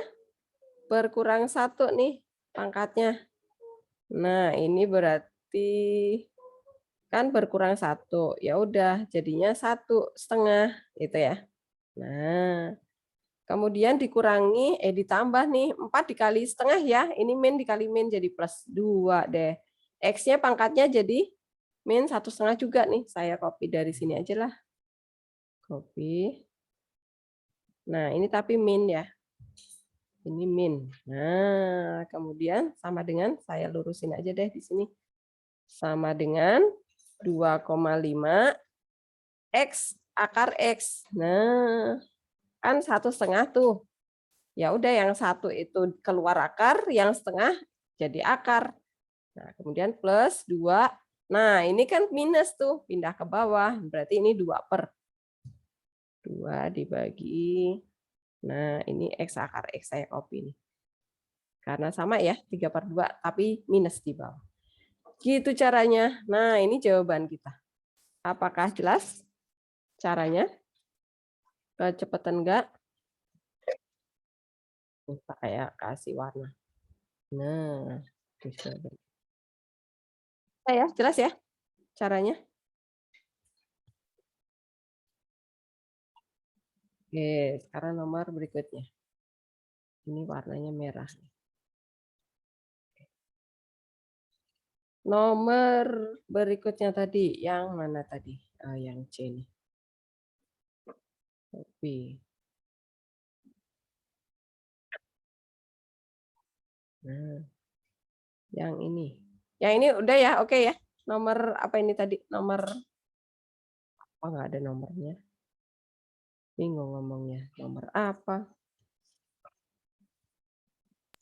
berkurang 1 nih pangkatnya. Nah ini berarti kan berkurang 1, ya udah jadinya 1,5 gitu ya. Nah kemudian dikurangi, ditambah nih 4 dikali setengah ya, ini min dikali min jadi plus 2 deh. X-nya pangkatnya jadi min 1,5 juga nih, saya copy dari sini aja lah. Copy. Nah, ini tapi min ya. Ini min. Nah, kemudian sama dengan, saya lurusin aja deh di sini. Sama dengan 2,5 X akar X. Nah, kan 1,5 tuh. Ya udah yang 1 itu keluar akar, yang setengah jadi akar. Nah, kemudian plus 2. Nah, ini kan minus tuh, pindah ke bawah. Berarti ini 2/2 dibagi. Nah, ini X akar X saya copy nih. Karena sama ya, 3/2, tapi minus di bawah. Gitu caranya. Nah, ini jawaban kita. Apakah jelas caranya? Kecepatan enggak? Saya kasih warna. Nah, ya, jelas ya caranya? Oke, sekarang nomor berikutnya. Ini warnanya merah. Nomor berikutnya tadi, yang mana tadi? Yang C nih. Copy. Nah, yang ini. Yang ini udah ya, oke ya. Nomor apa ini tadi? Nomor apa nggak ada nomornya? Bingung ngomongnya. Nomor apa?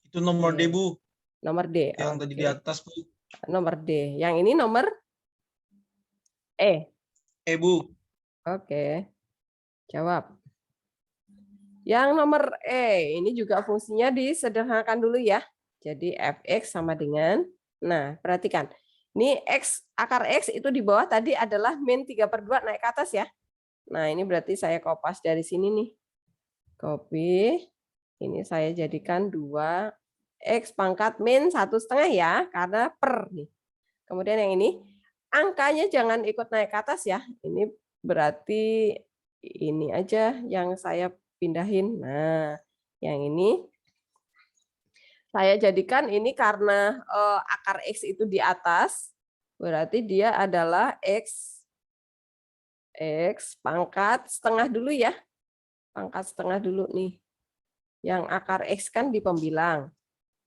Itu nomor D Bu. Nomor D. Yang tadi di atas Bu. Nomor D. Yang ini nomor E. E Bu. Oke. Jawab. Yang nomor E, ini juga fungsinya disederhanakan dulu ya. Jadi fx sama dengan, nah perhatikan. Ini x akar x itu di bawah tadi adalah min 3/2 naik ke atas ya. Nah ini berarti saya kopas dari sini nih. Copy. Ini saya jadikan 2x pangkat min 1,5 ya, karena per nih. Kemudian yang ini, angkanya jangan ikut naik ke atas ya. Ini berarti ini aja yang saya pindahin. Nah, yang ini saya jadikan ini karena akar X itu di atas, berarti dia adalah X pangkat setengah dulu ya. Pangkat setengah dulu nih. Yang akar X kan di pembilang.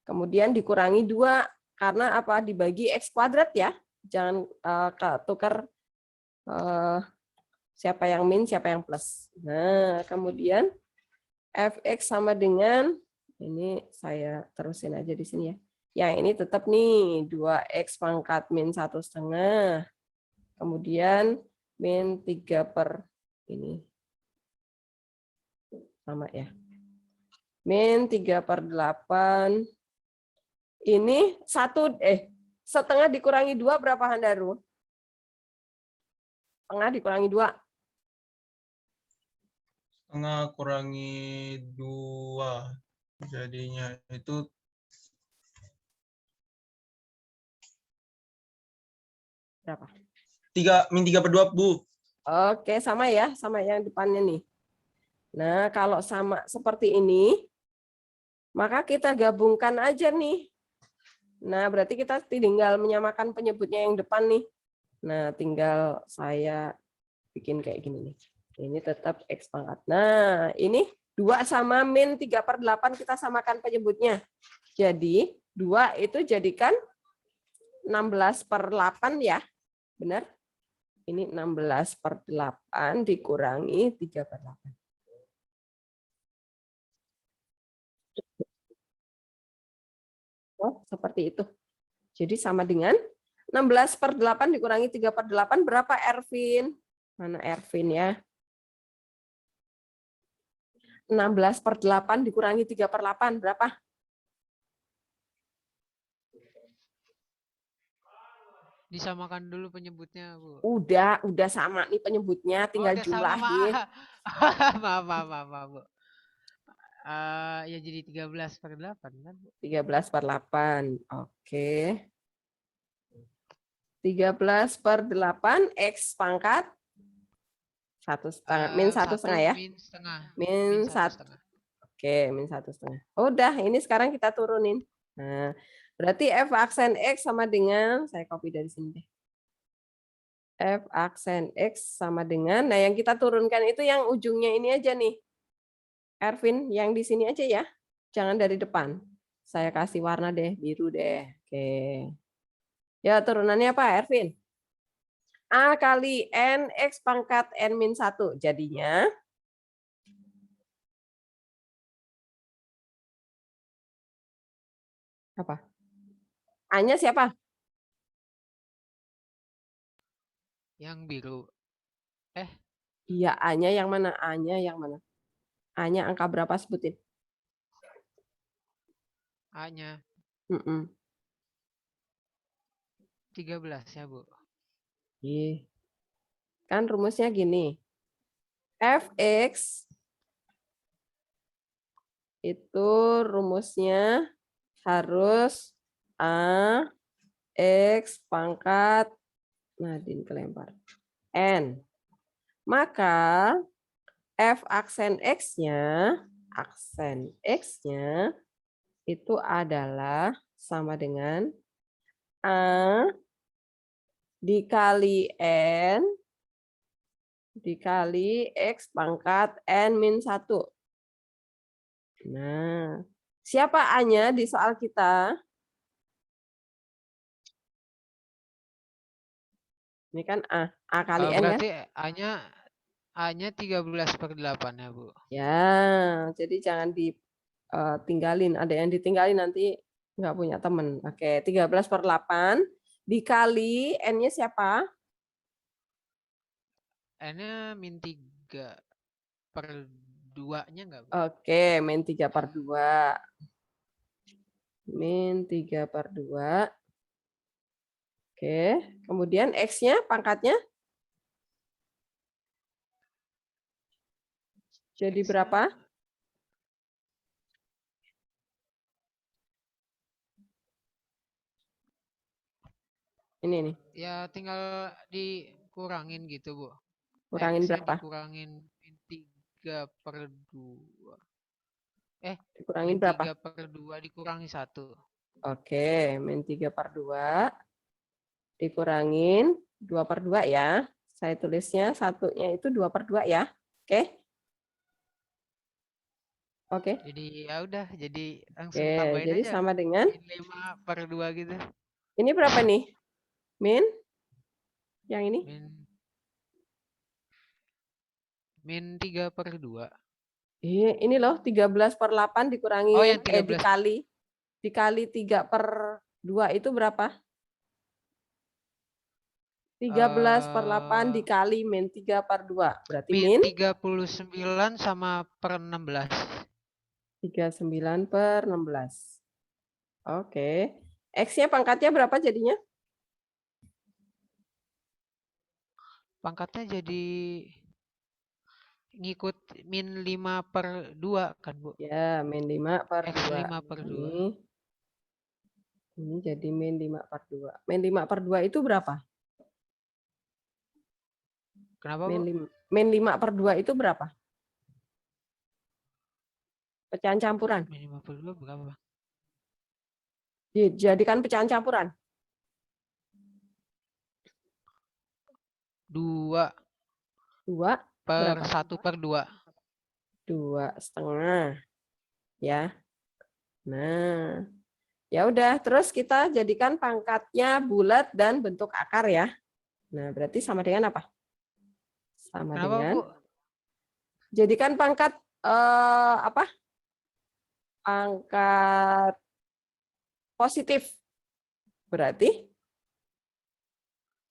Kemudian dikurangi 2, karena apa? Dibagi X kuadrat ya. Jangan tukar siapa yang min, siapa yang plus. Nah, kemudian fx sama dengan, ini saya terusin aja di sini ya. Yang ini tetap nih 2x pangkat min 1,5. Kemudian min 3 per ini. Sama ya. Min 3/8. Ini setengah dikurangi 2 berapa Handaru? Setengah dikurangi 2. Setengah kurangi 2. Jadinya itu Berapa? 3/2, Bu. Oke, sama ya, sama yang depannya nih. Nah, kalau sama seperti ini, maka kita gabungkan aja nih. Nah, berarti kita tinggal menyamakan penyebutnya yang depan nih. Nah, tinggal saya bikin kayak gini nih. Ini tetap X pangkat. Nah, ini 2 sama min 3/8 kita samakan penyebutnya. Jadi, 2 itu jadikan 16/8 ya. Benar? Ini 16/8 dikurangi 3/8. Oh, seperti itu. Jadi sama dengan 16/8 dikurangi 3/8 berapa, Ervin? Mana Ervin ya? 16/8 dikurangi 3/8 berapa? Disamakan dulu penyebutnya, Bu. Udah sama nih penyebutnya, tinggal Udah sama, jumlahin. maaf, Bu. Ya jadi 13/8 kan, Bu? 13/8. Oke. 13/8 X pangkat 1/2 min 1/2 ya. Min setengah. Min 1. Oke, min 1/2. Udah, ini sekarang kita turunin. Nah, berarti F aksen X sama dengan, saya copy dari sini deh. F aksen X sama dengan, nah yang kita turunkan itu yang ujungnya ini aja nih. Ervin, yang di sini aja ya. Jangan dari depan. Saya kasih warna deh, biru deh. Oke. Ya, turunannya apa, Ervin? A kali N X pangkat N min 1. Jadinya apa? A-nya siapa? Yang biru. Iya, A-nya yang mana? A-nya yang mana? A-nya angka berapa, sebutin? A-nya 13 ya, Bu. Kan rumusnya gini. Fx itu rumusnya harus A X pangkat Nadine kelempar N. Maka F aksen X-nya itu adalah sama dengan A dikali N dikali X pangkat N min 1. Nah, siapa A-nya di soal kita? Ini kan A. A kali N ya. Berarti A-nya 13/8 ya, Bu. Ya, jadi jangan ditinggalin. Ada yang ditinggalin nanti nggak punya teman. Oke, 13/8 dikali N-nya siapa? N-nya min 3/2-nya enggak, Bu? Oke, min 3/2. Min 3/2. Oke, kemudian X-nya pangkatnya jadi berapa? Ini nih. Ya tinggal dikurangin gitu, Bu. Kurangin X-nya berapa? dikurangin min 3/2. Dikurangin Min berapa? 3/2 dikurangi 1. Oke, min 3/2 dikurangin 2/2 ya. Saya tulisnya satunya itu 2/2 ya. Oke. Oke. Jadi ya udah, jadi langsung Oke, tambahin jadi aja. sama dengan Min 5/2 gitu. ini berapa nih? Min? Yang ini? Min 3/2. Ini loh 13/8 dikurangi Oh, yang 13. dikali 3/2 itu berapa? 13/8 dikali min 3/2. Berarti Min min 39 sama per 16. 39/16. Oke. X-nya pangkatnya berapa jadinya? Pangkatnya jadi ngikut min 5/2 kan, Bu? Ya, min 5/2. X 5/2. Ini jadi min 5/2. Min 5/2 itu berapa? Kenapa, Bu? Min 5/2 itu berapa? Pecahan campuran. Min 5/2 berapa? Dijadikan pecahan campuran. 2 2 per berapa? 1/2. 2,5. Ya. Nah, ya udah. Terus kita jadikan pangkatnya bulat dan bentuk akar ya. Nah, berarti sama dengan apa? Sama Kenapa, dengan Bu? jadikan pangkat apa? Pangkat positif. Berarti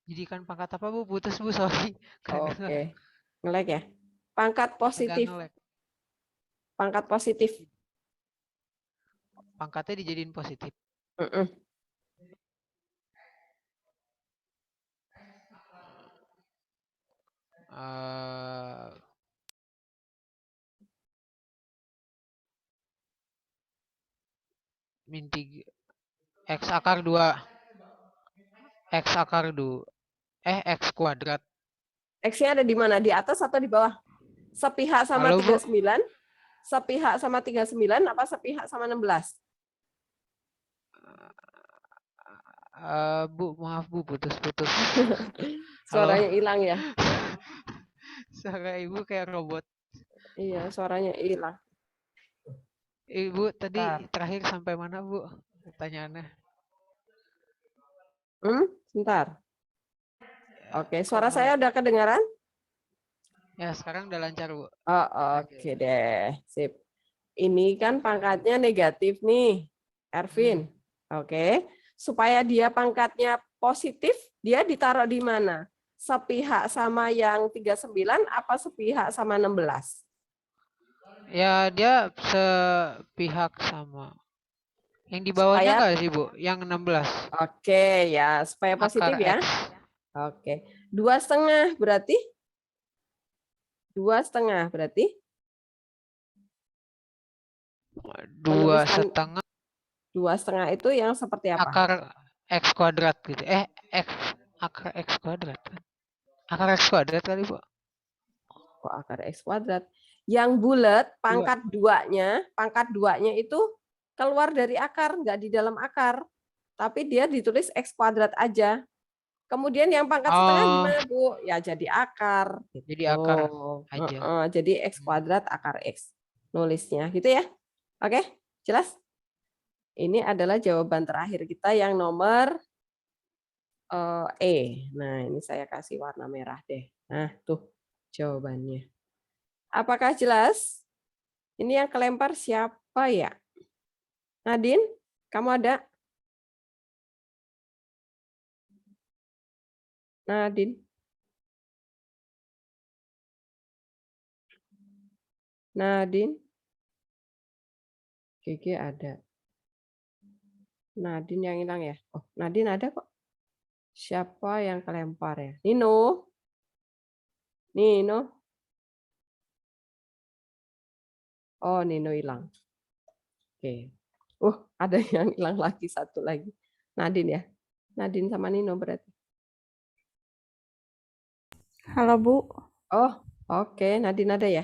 Jadikan pangkat apa, Bu? Putus, Bu, sorry. oke. Nge-lag ya. Pangkat Agak positif. nge-lag. Pangkat positif. Pangkatnya dijadiin positif. Mm-mm. Min 3 X akar 2. X akar 2. X kuadrat. X-nya ada di mana? Di atas atau di bawah? Sepihak sama Halo, Bu. 39? Sepihak sama 39 apa sepihak sama 16? Bu, maaf, Bu, putus-putus. Suaranya hilang ya? Suara Ibu kayak robot. Iya, suaranya hilang. Ibu tadi Bentar. terakhir sampai mana, Bu? Pertanyaannya. Sebentar. Oke, suara saya udah kedengaran? Ya, sekarang udah lancar, Bu. Oh, oke deh. Sip. Ini kan pangkatnya negatif nih, Ervin. Oke. Supaya dia pangkatnya positif, dia ditaruh di mana? Sepihak sama yang 39 apa sepihak sama 16? Ya, dia sepihak sama. Yang di bawahnya Supaya- enggak sih, Bu? Yang 16. Oke, ya, supaya positif Akar ya. X. Oke. 2,5 berarti? 2,5 berarti? 2,5 2,5 itu yang seperti apa? akar X kuadrat gitu. Akar X kuadrat. Akar X kuadrat kali, Bu. Kok akar X kuadrat? Yang bulat pangkat 2-nya itu keluar dari akar, nggak di dalam akar. Tapi dia ditulis X kuadrat aja. Kemudian yang pangkat setengah gimana, Bu? Ya jadi akar. Gitu. Jadi akar aja. Jadi X kuadrat akar X. Nulisnya gitu ya. Oke, jelas? Ini adalah jawaban terakhir kita yang nomor E. Nah, ini saya kasih warna merah deh. Nah, tuh jawabannya. Apakah jelas? Ini yang kelempar siapa ya? Nadine, kamu ada? Nadine. Nadine. Gigi ada. Nadine yang hilang ya? Oh, Nadine ada kok. Siapa yang kelempar ya? Nino. Nino. Oh, Nino hilang. Oke. Ada yang hilang lagi, satu lagi. Nadine ya? Nadine sama Nino berarti. Halo, Bu. Oh, oke. Nadine ada ya?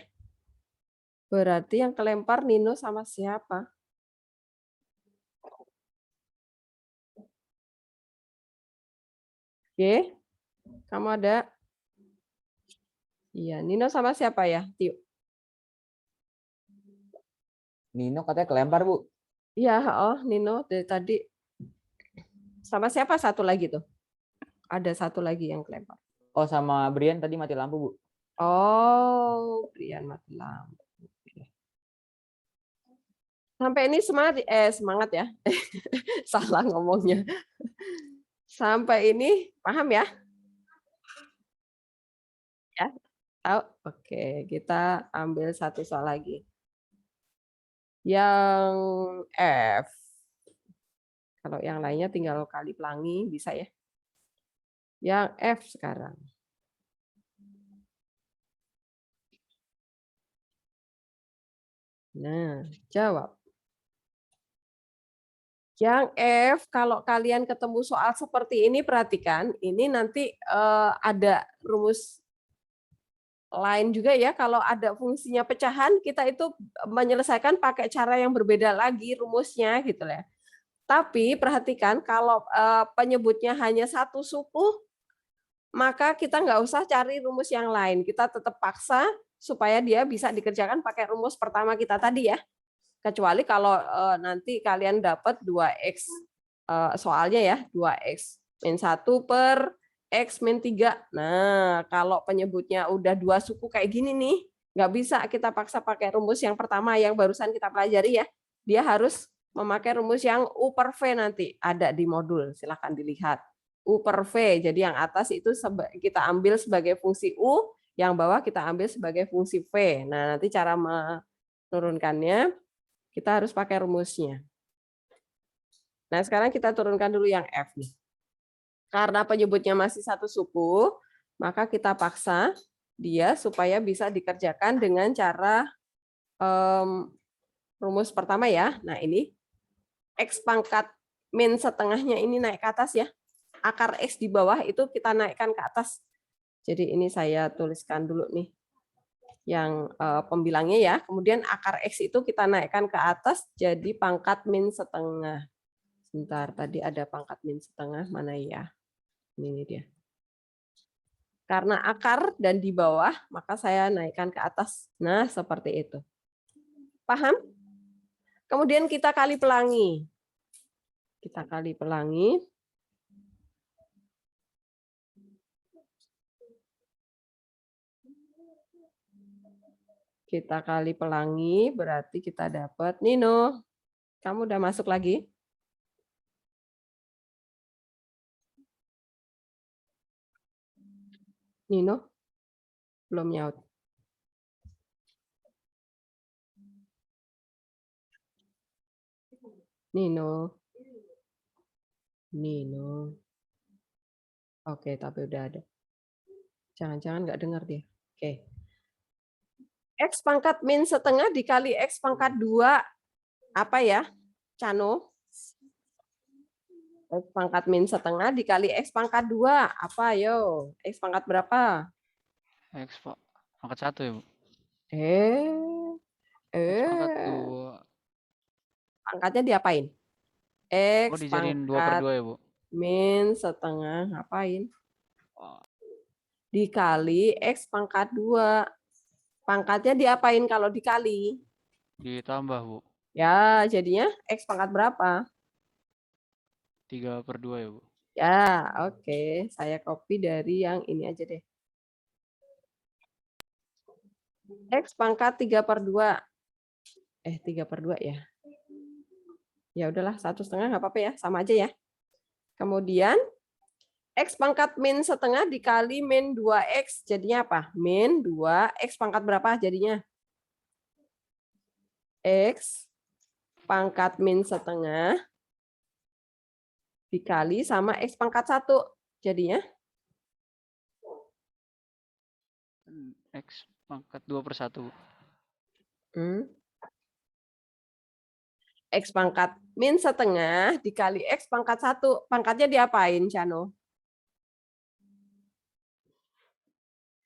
Berarti yang kelempar Nino sama siapa? Oke. Kamu ada? Iya, Nino sama siapa ya? Tio. Nino katanya kelempar, Bu. Iya, Nino dari tadi. Sama siapa satu lagi tuh? Ada satu lagi yang kelempar. Oh, sama Brian tadi mati lampu, Bu. Oh, Brian mati lampu. Sampai ini semangat ya. Salah ngomongnya. Sampai ini paham ya? Ya, tahu. Oke, kita ambil satu soal lagi. Yang F. Kalau yang lainnya tinggal kali pelangi, bisa ya. Yang F sekarang. Nah, jawab. Yang F, kalau kalian ketemu soal seperti ini, perhatikan, ini nanti ada rumus lain juga ya. Kalau ada fungsinya pecahan, kita itu menyelesaikan pakai cara yang berbeda lagi rumusnya gitu ya. Tapi perhatikan, kalau penyebutnya hanya satu suku, maka kita nggak usah cari rumus yang lain. Kita tetap paksa supaya dia bisa dikerjakan pakai rumus pertama kita tadi ya. Kecuali kalau nanti kalian dapat 2x, soalnya ya, 2x min 1 per x min 3. Nah, kalau penyebutnya udah dua suku kayak gini nih, nggak bisa kita paksa pakai rumus yang pertama yang barusan kita pelajari ya. Dia harus memakai rumus yang U per V nanti. Ada di modul, silahkan dilihat. U per V, jadi yang atas itu kita ambil sebagai fungsi U, yang bawah kita ambil sebagai fungsi V. Nah, nanti cara menurunkannya, kita harus pakai rumusnya. Nah, sekarang kita turunkan dulu yang F nih. Karena penyebutnya masih satu suku, maka kita paksa dia supaya bisa dikerjakan dengan cara rumus pertama ya. Nah, ini X pangkat min setengahnya ini naik ke atas ya. Akar X di bawah itu kita naikkan ke atas. Jadi ini saya tuliskan dulu nih yang pembilangnya ya. Kemudian akar X itu kita naikkan ke atas jadi pangkat min setengah. Sebentar, tadi ada pangkat min setengah, mana ya? Ini dia. Karena akar dan di bawah, maka saya naikkan ke atas. Nah, seperti itu. Paham? Kemudian kita kali pelangi. Kita kali pelangi. Kita kali pelangi, berarti kita dapat, Nino, kamu udah masuk lagi? Nino? Belum nyaut. Nino. Nino. Oke, tapi udah ada. Jangan-jangan nggak dengar dia. Oke. X pangkat min setengah dikali X pangkat 2. Apa ya, Cano? X pangkat min setengah dikali X pangkat 2. Apa, yo? X pangkat berapa? X pangkat 1 ya, Bu? X pangkat 2. Pangkatnya diapain? Oh, X dijadiin 2/2 pangkat ya, Bu? min setengah, ngapain? Dikali X pangkat 2. Pangkatnya diapain kalau dikali? Ditambah, Bu. Ya, jadinya X pangkat berapa? 3/2 ya, Bu? Ya, oke. Saya copy dari yang ini aja deh. X pangkat 3/2. 3/2 ya. Ya udahlah, 1/2 nggak apa-apa ya, sama aja ya. Kemudian X pangkat min setengah dikali min 2X, jadinya apa? Min 2X pangkat berapa jadinya? X pangkat min setengah dikali sama X pangkat 1, jadinya? X pangkat 2/1. X pangkat min setengah dikali X pangkat 1. Pangkatnya diapain, Chano?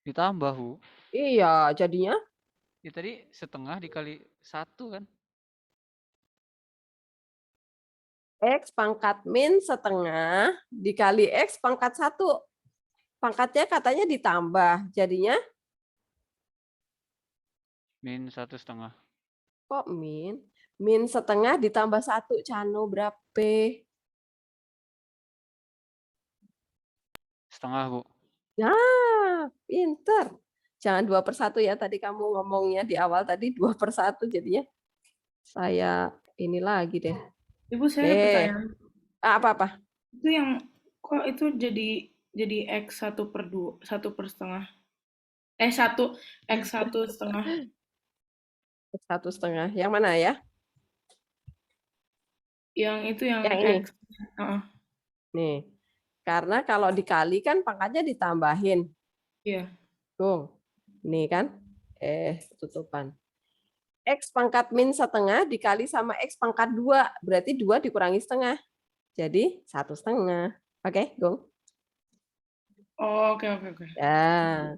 Ditambah, Bu. Iya, jadinya? Ya tadi setengah dikali 1 kan? X pangkat min setengah dikali X pangkat 1. Pangkatnya katanya ditambah, jadinya? Min 1/2. Kok min? Min setengah ditambah 1, Cano berapa? Setengah, Bu. Nah, pinter. Jangan 2/1 ya, tadi kamu ngomongnya di awal tadi 2/1, jadinya saya ini lagi deh. Ibu, saya ada pertanyaan. Apa-apa? Itu yang kok itu jadi X 1/2, 1/2. X 1/2. X 1/2. Yang mana ya? Yang itu yang Yang ini. X. Heeh. Nih, karena kalau dikali kan pangkatnya ditambahin. Iya. Tuh, ini kan, tutupan. X pangkat min setengah dikali sama X pangkat 2, berarti 2 dikurangi setengah. Jadi 1/2. Oke, Gung. Oh, oke. Ya.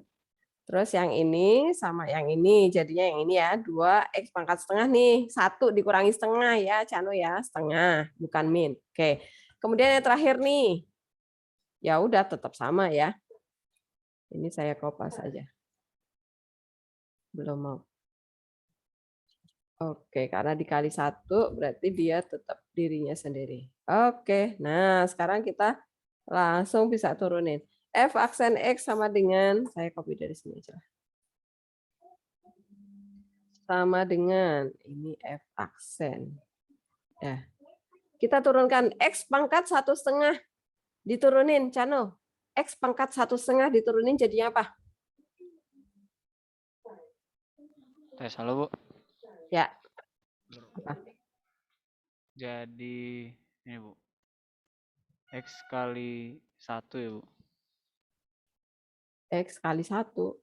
Terus yang ini sama yang ini, jadinya yang ini ya, 2X pangkat setengah nih, 1 dikurangi setengah ya, Cano ya, setengah, bukan min. Oke. Kemudian yang terakhir nih, ya udah tetap sama ya. Ini saya kopas saja. Belum mau. Oke, karena dikali 1 berarti dia tetap dirinya sendiri. Oke, nah sekarang kita langsung bisa turunin. F aksen X sama dengan, saya copy dari sini aja. Sama dengan, ini F aksen. Ya. Kita turunkan X pangkat 1/2. Diturunin, Cano. X pangkat 1/2 diturunin jadinya apa? Tes halo, Bu. Ya. Apa? Jadi ini, Bu. X kali 1 ya, Bu. X kali 1.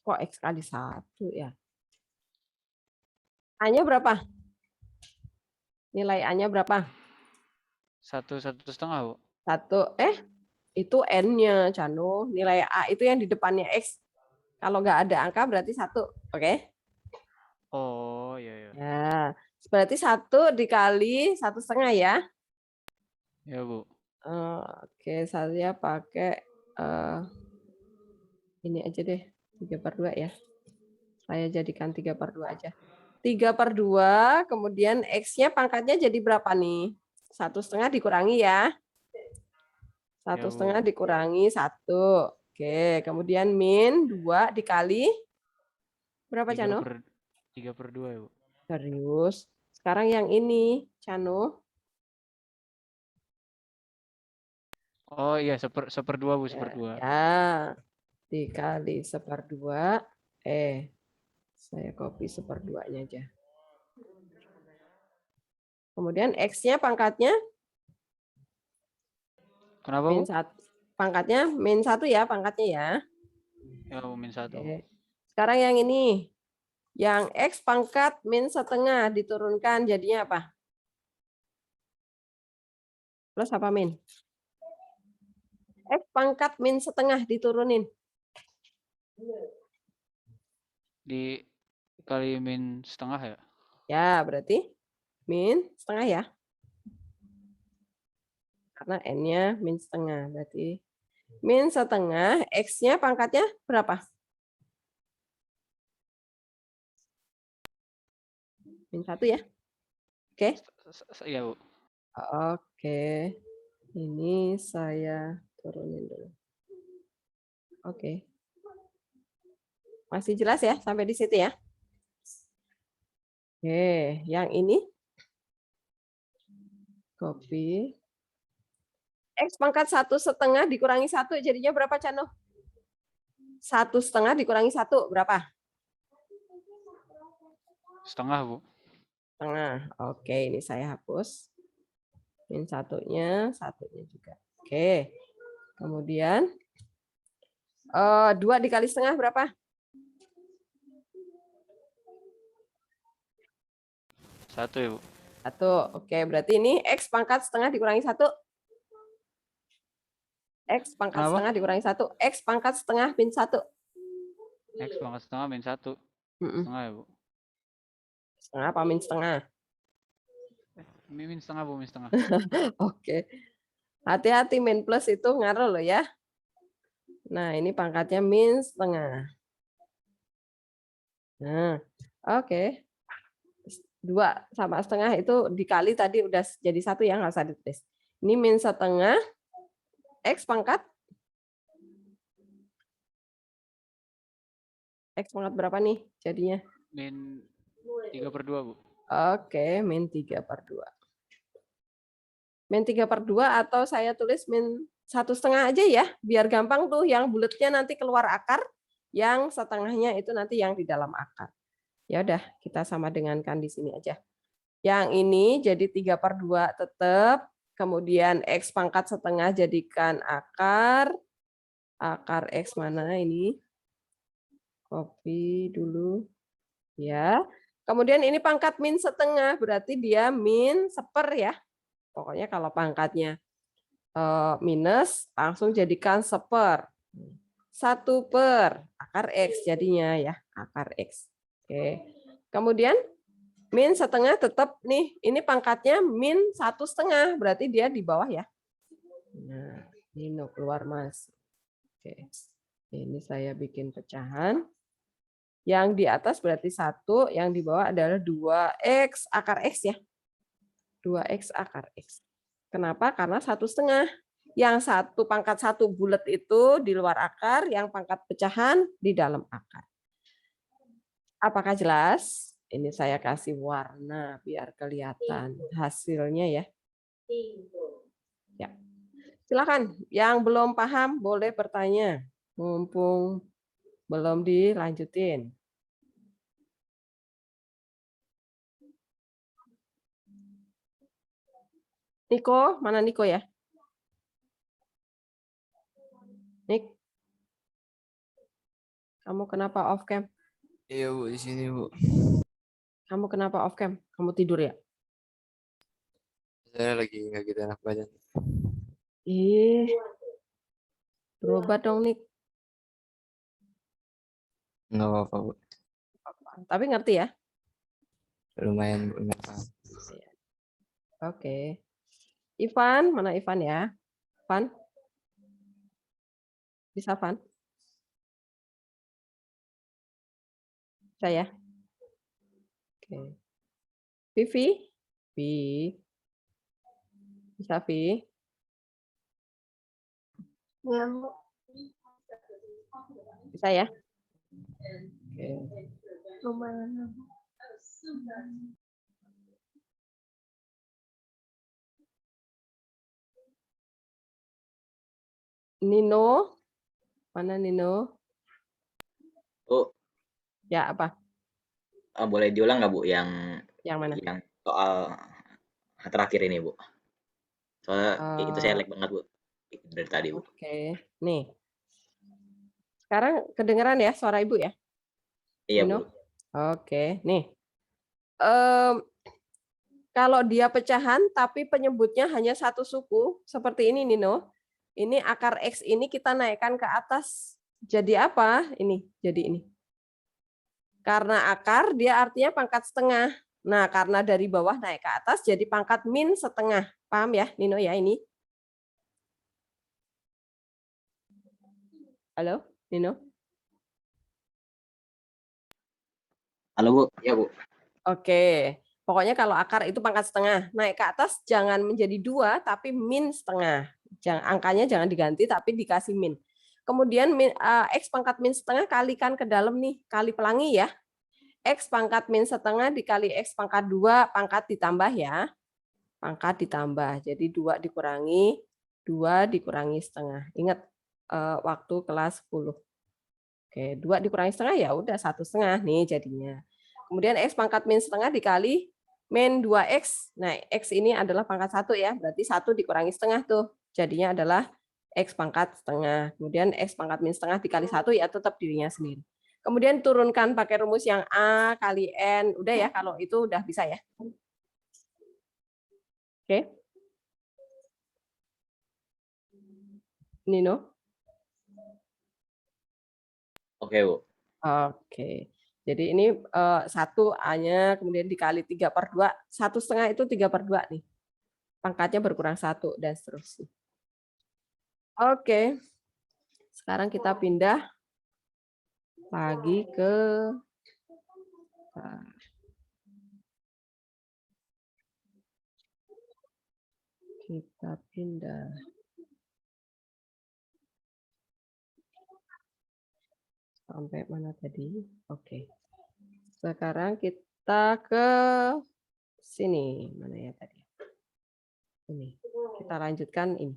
Kok X kali 1 ya? A-nya berapa? Nilai A-nya berapa? 1,5, Bu. 1. Itu N-nya, Cano. Nilai A itu yang di depannya X. Kalau nggak ada angka berarti 1. Oke? Oh, iya. Ya. Berarti 1 dikali 1/2 ya. Ya, Bu. Oke, saya pakai ini aja deh, 3/2 ya. Saya jadikan 3/2 aja. 3/2, kemudian X-nya pangkatnya jadi berapa nih? 1/2 dikurangi ya. 1/2 dikurangi 1. Oke, kemudian min 2 dikali berapa, Cano? 3/2 ya, Bu. Serius. Sekarang yang ini, Cano. Oh iya, 1/2, Bu, 1/2. Ya, dikali 1/2. Saya copy 1/2-nya aja. Kemudian X-nya pangkatnya Kenapa, Bu? min 1. Pangkatnya min 1 ya, pangkatnya ya. Ya, Bu, min 1. Oke. Sekarang yang ini. Yang X pangkat min setengah diturunkan jadinya apa? Plus apa min? X pangkat min setengah diturunin. Dikali min setengah ya? Ya, berarti min setengah ya. Karena N-nya min setengah. Berarti min setengah, X-nya pangkatnya berapa? Min 1 ya. Oke. Iya, Bu. Oke. Ini saya turunin dulu. Oke. Masih jelas ya sampai di situ ya? Oke, yang ini copy. X pangkat 1/2 dikurangi 1 jadinya berapa, Cano? 1/2 dikurangi 1 berapa? Setengah, Bu. Setengah. Oke, ini saya hapus. Min 1-nya, 1-nya juga. Oke. Kemudian 2 dikali setengah berapa? 1 ya, Bu. 1. Oke, berarti ini X pangkat setengah dikurangi 1. X pangkat Kenapa? setengah dikurangi 1. X pangkat setengah min 1. X pangkat setengah min 1. Setengah ya, Bu. Setengah apa min setengah? Min setengah, Bu, min setengah. Oke. Hati-hati min plus itu ngaruh loh ya. Nah, ini pangkatnya min setengah. Nah, oke. 2 sama setengah itu dikali tadi udah jadi 1 ya, nggak usah ditulis. Ini min setengah, X pangkat. X pangkat berapa nih jadinya? Min 3/2, Bu. Oke, min 3/2. Min 3/2 atau saya tulis min 1/2 aja ya, biar gampang tuh yang bulatnya nanti keluar akar, yang setengahnya itu nanti yang di dalam akar. Ya udah, kita sama dengankan di sini aja. Yang ini jadi 3/2 tetap. Kemudian X pangkat setengah jadikan akar. Akar X mana ini? Copy dulu. Ya. Kemudian ini pangkat min setengah, berarti dia min seper ya. Pokoknya kalau pangkatnya minus, langsung jadikan seper. 1/, akar X jadinya ya, akar X. Oke. Kemudian min setengah tetap nih, ini pangkatnya min 1/2, berarti dia di bawah ya. Nah, ini keluar Mas. Oke. Ini saya bikin pecahan. Yang di atas berarti 1, yang di bawah adalah 2x akar X ya. 2x akar X. Kenapa? Karena 1/2. Yang pangkat 1 bulat itu di luar akar, yang pangkat pecahan di dalam akar. Apakah jelas? Ini saya kasih warna biar kelihatan hasilnya ya. Ya. Silakan, yang belum paham boleh bertanya. Mumpung belum dilanjutin. Niko, mana Niko ya? Nik, kamu kenapa off cam? Iya Bu, di sini Bu. Kamu kenapa off cam? Kamu tidur ya? Saya lagi nggak gitu enak badan. Ih, berobat dong Nik. Nggak apa-apa Bu. Tapi ngerti ya? Lumayan Bu, lumayan paham. Oke. Ivan, mana Ivan ya? Ivan? Bisa, Van? Saya. Oke. Vivi? Vi. Bisa, Vi? Ya, Bu. Bisa ya? Oke. Lumayan. Nino? Mana Nino? Bu, Ya, apa? boleh diulang nggak Bu yang mana? yang soal terakhir ini Bu? Soalnya itu saya lag banget Bu dari tadi Bu. Oke. Nih. Sekarang kedengeran ya suara Ibu ya? Iya Nino? Bu. Oke. Nih. Kalau dia pecahan tapi penyebutnya hanya satu suku, seperti ini Nino. Ini akar X ini kita naikkan ke atas. Jadi apa? Ini, jadi ini. Karena akar dia artinya pangkat setengah. Nah, karena dari bawah naik ke atas jadi pangkat min setengah. Paham ya Nino ya ini? Halo Nino? Halo Bu, ya Bu. Oke. Pokoknya kalau akar itu pangkat setengah, naik ke atas jangan menjadi 2, tapi min setengah. Angkanya jangan diganti, tapi dikasih min. Kemudian X pangkat min setengah kalikan ke dalam nih, kali pelangi ya. X pangkat min setengah dikali X pangkat 2, pangkat ditambah ya. Pangkat ditambah, jadi 2 dikurangi setengah. Ingat waktu kelas 10. Oke, 2 dikurangi setengah ya udah 1/2 nih jadinya. Kemudian X pangkat min setengah dikali min 2X. Nah, X ini adalah pangkat 1 ya, berarti 1 dikurangi setengah tuh. Jadinya adalah X pangkat setengah. Kemudian X pangkat min setengah dikali 1 ya tetap dirinya sendiri. Kemudian turunkan pakai rumus yang A kali N. Udah ya, kalau itu udah bisa ya. Oke. Nino? Oke Bu. Oke. Jadi ini 1 A-nya kemudian dikali 3/2. 1/2 itu 3/2 nih. Pangkatnya berkurang 1 dan seterusnya. Oke. Sekarang kita pindah lagi ke kita pindah. Sampai mana tadi? Oke. Sekarang kita ke sini. Mana ya tadi? Ini. Kita lanjutkan ini.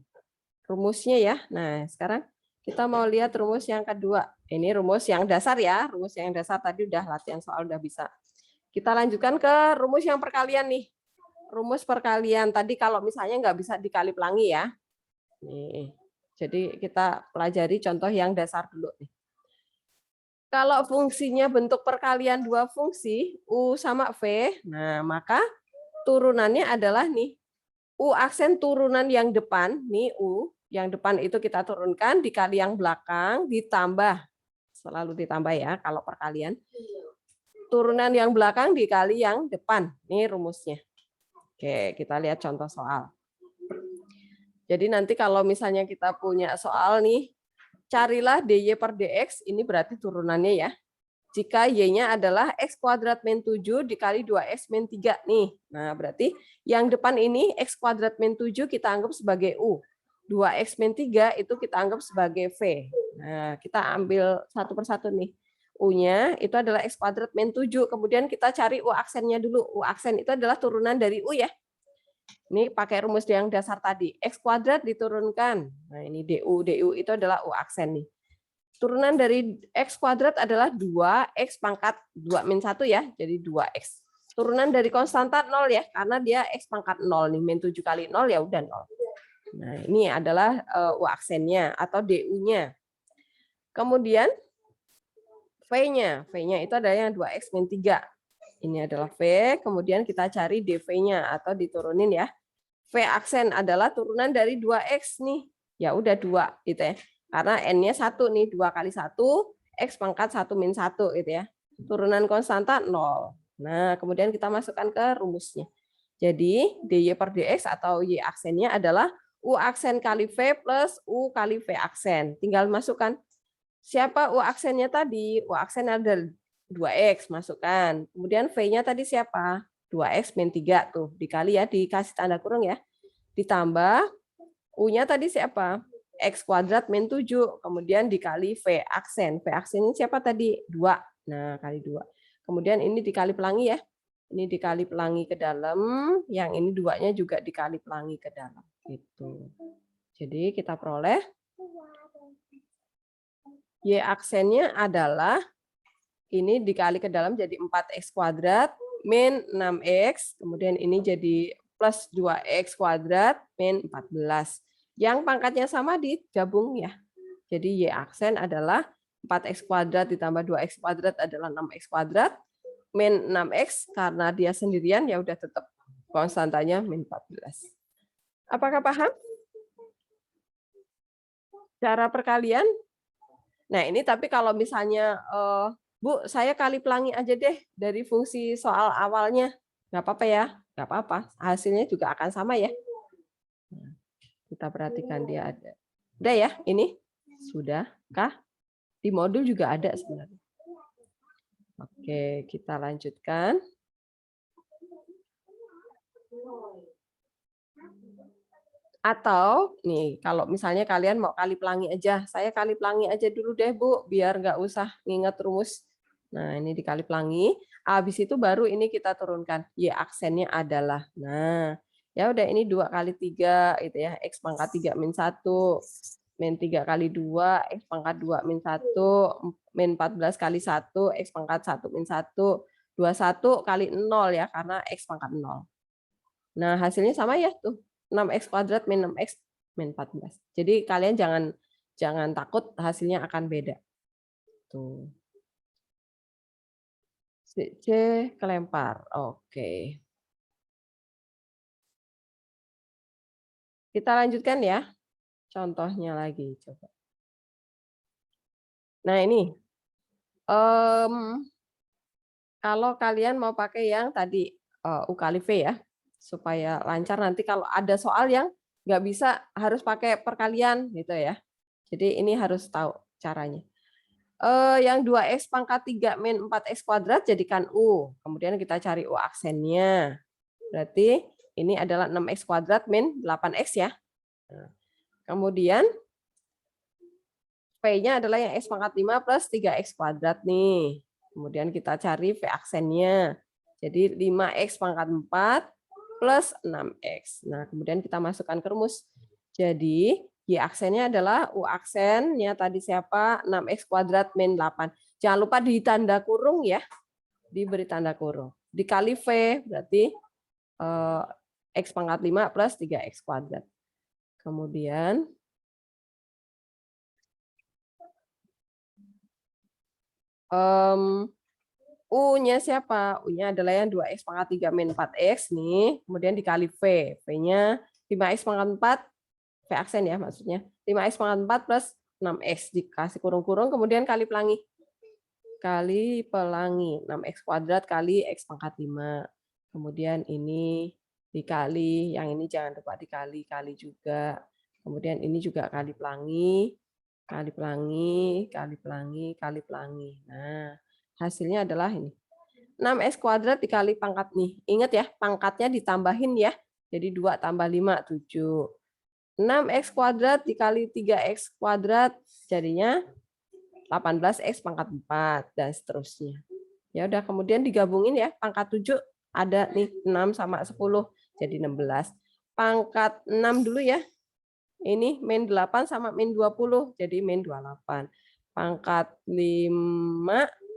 Rumusnya ya. Nah, sekarang kita mau lihat rumus yang kedua. Ini rumus yang dasar ya. Rumus yang dasar tadi udah latihan soal udah bisa. Kita lanjutkan ke rumus yang perkalian nih. Rumus perkalian tadi kalau misalnya nggak bisa dikali pelangi ya. Nih. Jadi kita pelajari contoh yang dasar dulu nih. Kalau fungsinya bentuk perkalian dua fungsi U sama V, nah maka turunannya adalah nih U aksen turunan yang depan, nih U yang depan itu kita turunkan dikali yang belakang ditambah, selalu ditambah ya kalau perkalian. Turunan yang belakang dikali yang depan. Ini rumusnya. Oke, kita lihat contoh soal. Jadi nanti kalau misalnya kita punya soal nih, carilah dy per dx, ini berarti turunannya ya. Jika y-nya adalah x kuadrat min 7 dikali 2x min 3 nih. Nah, berarti yang depan ini x kuadrat min 7 kita anggap sebagai u. 2x min 3 itu kita anggap sebagai v. Nah, kita ambil satu persatu nih. U-nya itu adalah x kuadrat min 7. Kemudian kita cari U aksennya dulu. U aksen itu adalah turunan dari U ya. Ini pakai rumus yang dasar tadi. X kuadrat diturunkan. Nah ini DU. DU itu adalah U aksen nih. Turunan dari X kuadrat adalah 2X pangkat 2 min 1 ya. Jadi 2X. Turunan dari konstanta 0 ya. Karena dia X pangkat 0 nih. Min 7 kali 0 ya udah 0. Nah ini adalah U aksennya atau DU-nya. Kemudian V-nya. V-nya itu adalah yang 2X min 3. Ini adalah V, kemudian kita cari DV-nya atau diturunin ya. V aksen adalah turunan dari 2X nih. Ya udah 2 gitu ya. Karena N-nya 1 nih, 2 kali 1, X pangkat 1 min 1 gitu ya. Turunan konstanta 0. Nah, kemudian kita masukkan ke rumusnya. Jadi, dy per dx atau y aksennya adalah U aksen kali V plus U kali V aksen. Tinggal masukkan. Siapa U aksennya tadi? U aksen ada 2X, masukkan. Kemudian V-nya tadi siapa? 2X min 3 tuh, dikali ya, dikasih tanda kurung ya. Ditambah, U-nya tadi siapa? X kuadrat min 7, kemudian dikali V aksen. V aksen ini siapa tadi? 2. Nah, kali 2. Kemudian ini dikali pelangi ya. Ini dikali pelangi ke dalam, yang ini 2-nya juga dikali pelangi ke dalam. Gitu. Jadi kita peroleh Y aksennya adalah ini dikali ke dalam jadi 4x kuadrat min 6x, kemudian ini jadi plus 2x kuadrat min 14. Yang pangkatnya sama digabung ya. Jadi Y aksen adalah 4x kuadrat ditambah 2x kuadrat adalah 6x kuadrat min 6x, karena dia sendirian ya udah tetap konstantanya min 14. Apakah paham? Cara perkalian? Nah, ini tapi kalau misalnya, Bu, saya kali pelangi aja deh dari fungsi soal awalnya. Nggak apa-apa ya? Nggak apa-apa. Hasilnya juga akan sama ya. Nah, kita perhatikan dia ada. Udah ya, ini? Sudahkah? Di modul juga ada sebenarnya. Oke, kita lanjutkan. Atau nih, kalau misalnya kalian mau kali pelangi aja, saya kali pelangi aja dulu deh Bu, biar nggak usah nginget rumus. Nah ini dikali pelangi, habis itu baru ini kita turunkan. Y aksennya adalah, nah ya udah ini 2 kali 3 gitu ya, X pangkat 3 min 1, min 3 kali 2, X pangkat 2 min 1, min 14 kali 1, X pangkat 1 min 1, 21 kali 0 ya, karena X pangkat 0. Nah hasilnya sama ya tuh. 6x kuadrat min 6x min 14. Jadi kalian jangan takut hasilnya akan beda. Tuh. C kelempar. Oke. Kita lanjutkan ya. Contohnya lagi coba. Nah, ini. Kalau kalian mau pakai yang tadi U kali V ya, supaya lancar nanti kalau ada soal yang nggak bisa harus pakai perkalian gitu ya. Jadi ini harus tahu caranya. Yang 2x pangkat 3 min 4x kuadrat jadikan U. Kemudian kita cari U aksennya. Berarti ini adalah 6x kuadrat min 8x ya. Kemudian V-nya adalah yang x pangkat 5 plus 3x kuadrat nih. Kemudian kita cari V aksennya. Jadi 5x pangkat 4 plus 6x. Nah, kemudian kita masukkan ke rumus. Jadi, Y aksennya adalah U aksennya tadi siapa? 6x kuadrat min 8. Jangan lupa di tanda kurung ya. Diberi tanda kurung. dikali V, berarti X pangkat 5 plus 3X kuadrat. Kemudian U-nya siapa? U-nya adalah yang 2X pangkat 3 min 4X nih, kemudian dikali V. V-nya 5X pangkat 4, V aksen ya maksudnya. 5X pangkat 4 plus 6X dikasih kurung-kurung, kemudian kali pelangi. Kali pelangi, 6X kuadrat kali X pangkat 5. Kemudian ini dikali, yang ini jangan lupa dikali juga. Kemudian ini juga kali pelangi, kali pelangi, kali pelangi, kali pelangi. Nah, hasilnya adalah ini. 6X kuadrat dikali pangkat nih. Ingat ya, pangkatnya ditambahin ya. Jadi 2 tambah 5, 7. 6X kuadrat dikali 3X kuadrat jadinya 18X pangkat 4 dan seterusnya. Ya udah, kemudian digabungin ya, pangkat 7 ada nih 6 sama 10 jadi 16. Pangkat 6 dulu ya. Ini min 8 sama min 20 jadi min 28. Pangkat 5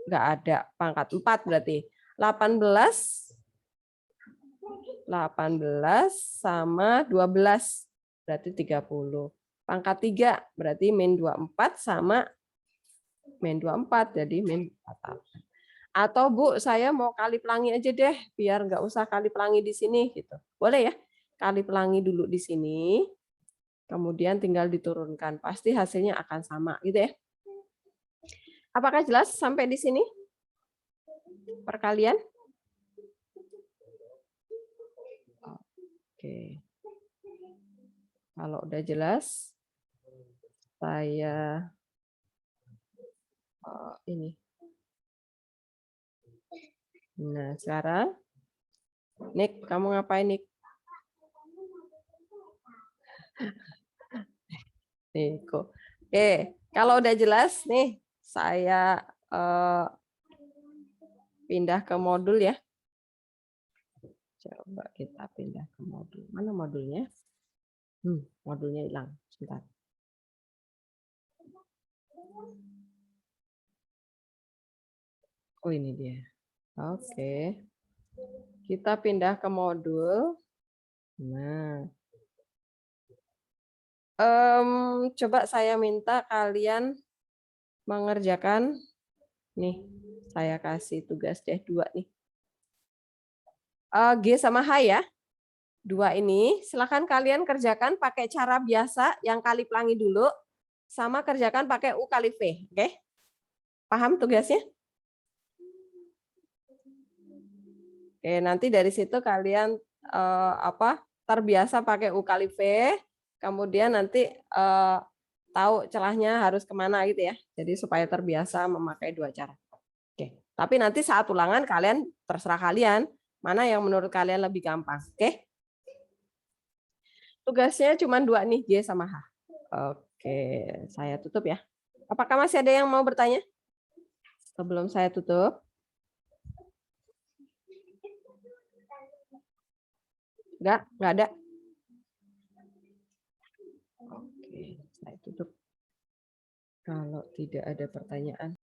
enggak ada, pangkat 4 berarti 18 sama 12 berarti 30. Pangkat 3 berarti min 24 sama min 24 jadi min 48. Atau Bu, saya mau kali pelangi aja deh, biar nggak usah kali pelangi di sini gitu. Boleh ya? Kali pelangi dulu di sini. Kemudian tinggal diturunkan. Pasti hasilnya akan sama gitu ya. Apakah jelas sampai di sini? Perkalian? Oke. Kalau udah jelas, saya ini. Nah, sekarang Nick, kamu ngapain, Nick? Niko. Oke, kalau udah jelas nih, saya pindah ke modul ya. Coba kita pindah ke modul. Mana modulnya? Modulnya hilang. Sebentar. Oh, ini dia. Oke. Kita pindah ke modul. Nah. Coba saya minta kalian mengerjakan. Nih, saya kasih tugas deh 2 nih. G sama H ya. 2 ini, silakan kalian kerjakan pakai cara biasa yang kali pelangi dulu. Sama kerjakan pakai U kali V. Oke? Paham tugasnya? Oke, nanti dari situ kalian terbiasa pakai U kali V, kemudian nanti tahu celahnya harus kemana gitu ya. Jadi supaya terbiasa memakai 2 cara. Oke, tapi nanti saat ulangan kalian terserah kalian mana yang menurut kalian lebih gampang. Oke? Tugasnya cuma 2 nih, G sama H. Oke, saya tutup ya. Apakah masih ada yang mau bertanya? Sebelum saya tutup. Enggak ada. Oke, saya tutup. Kalau tidak ada pertanyaan.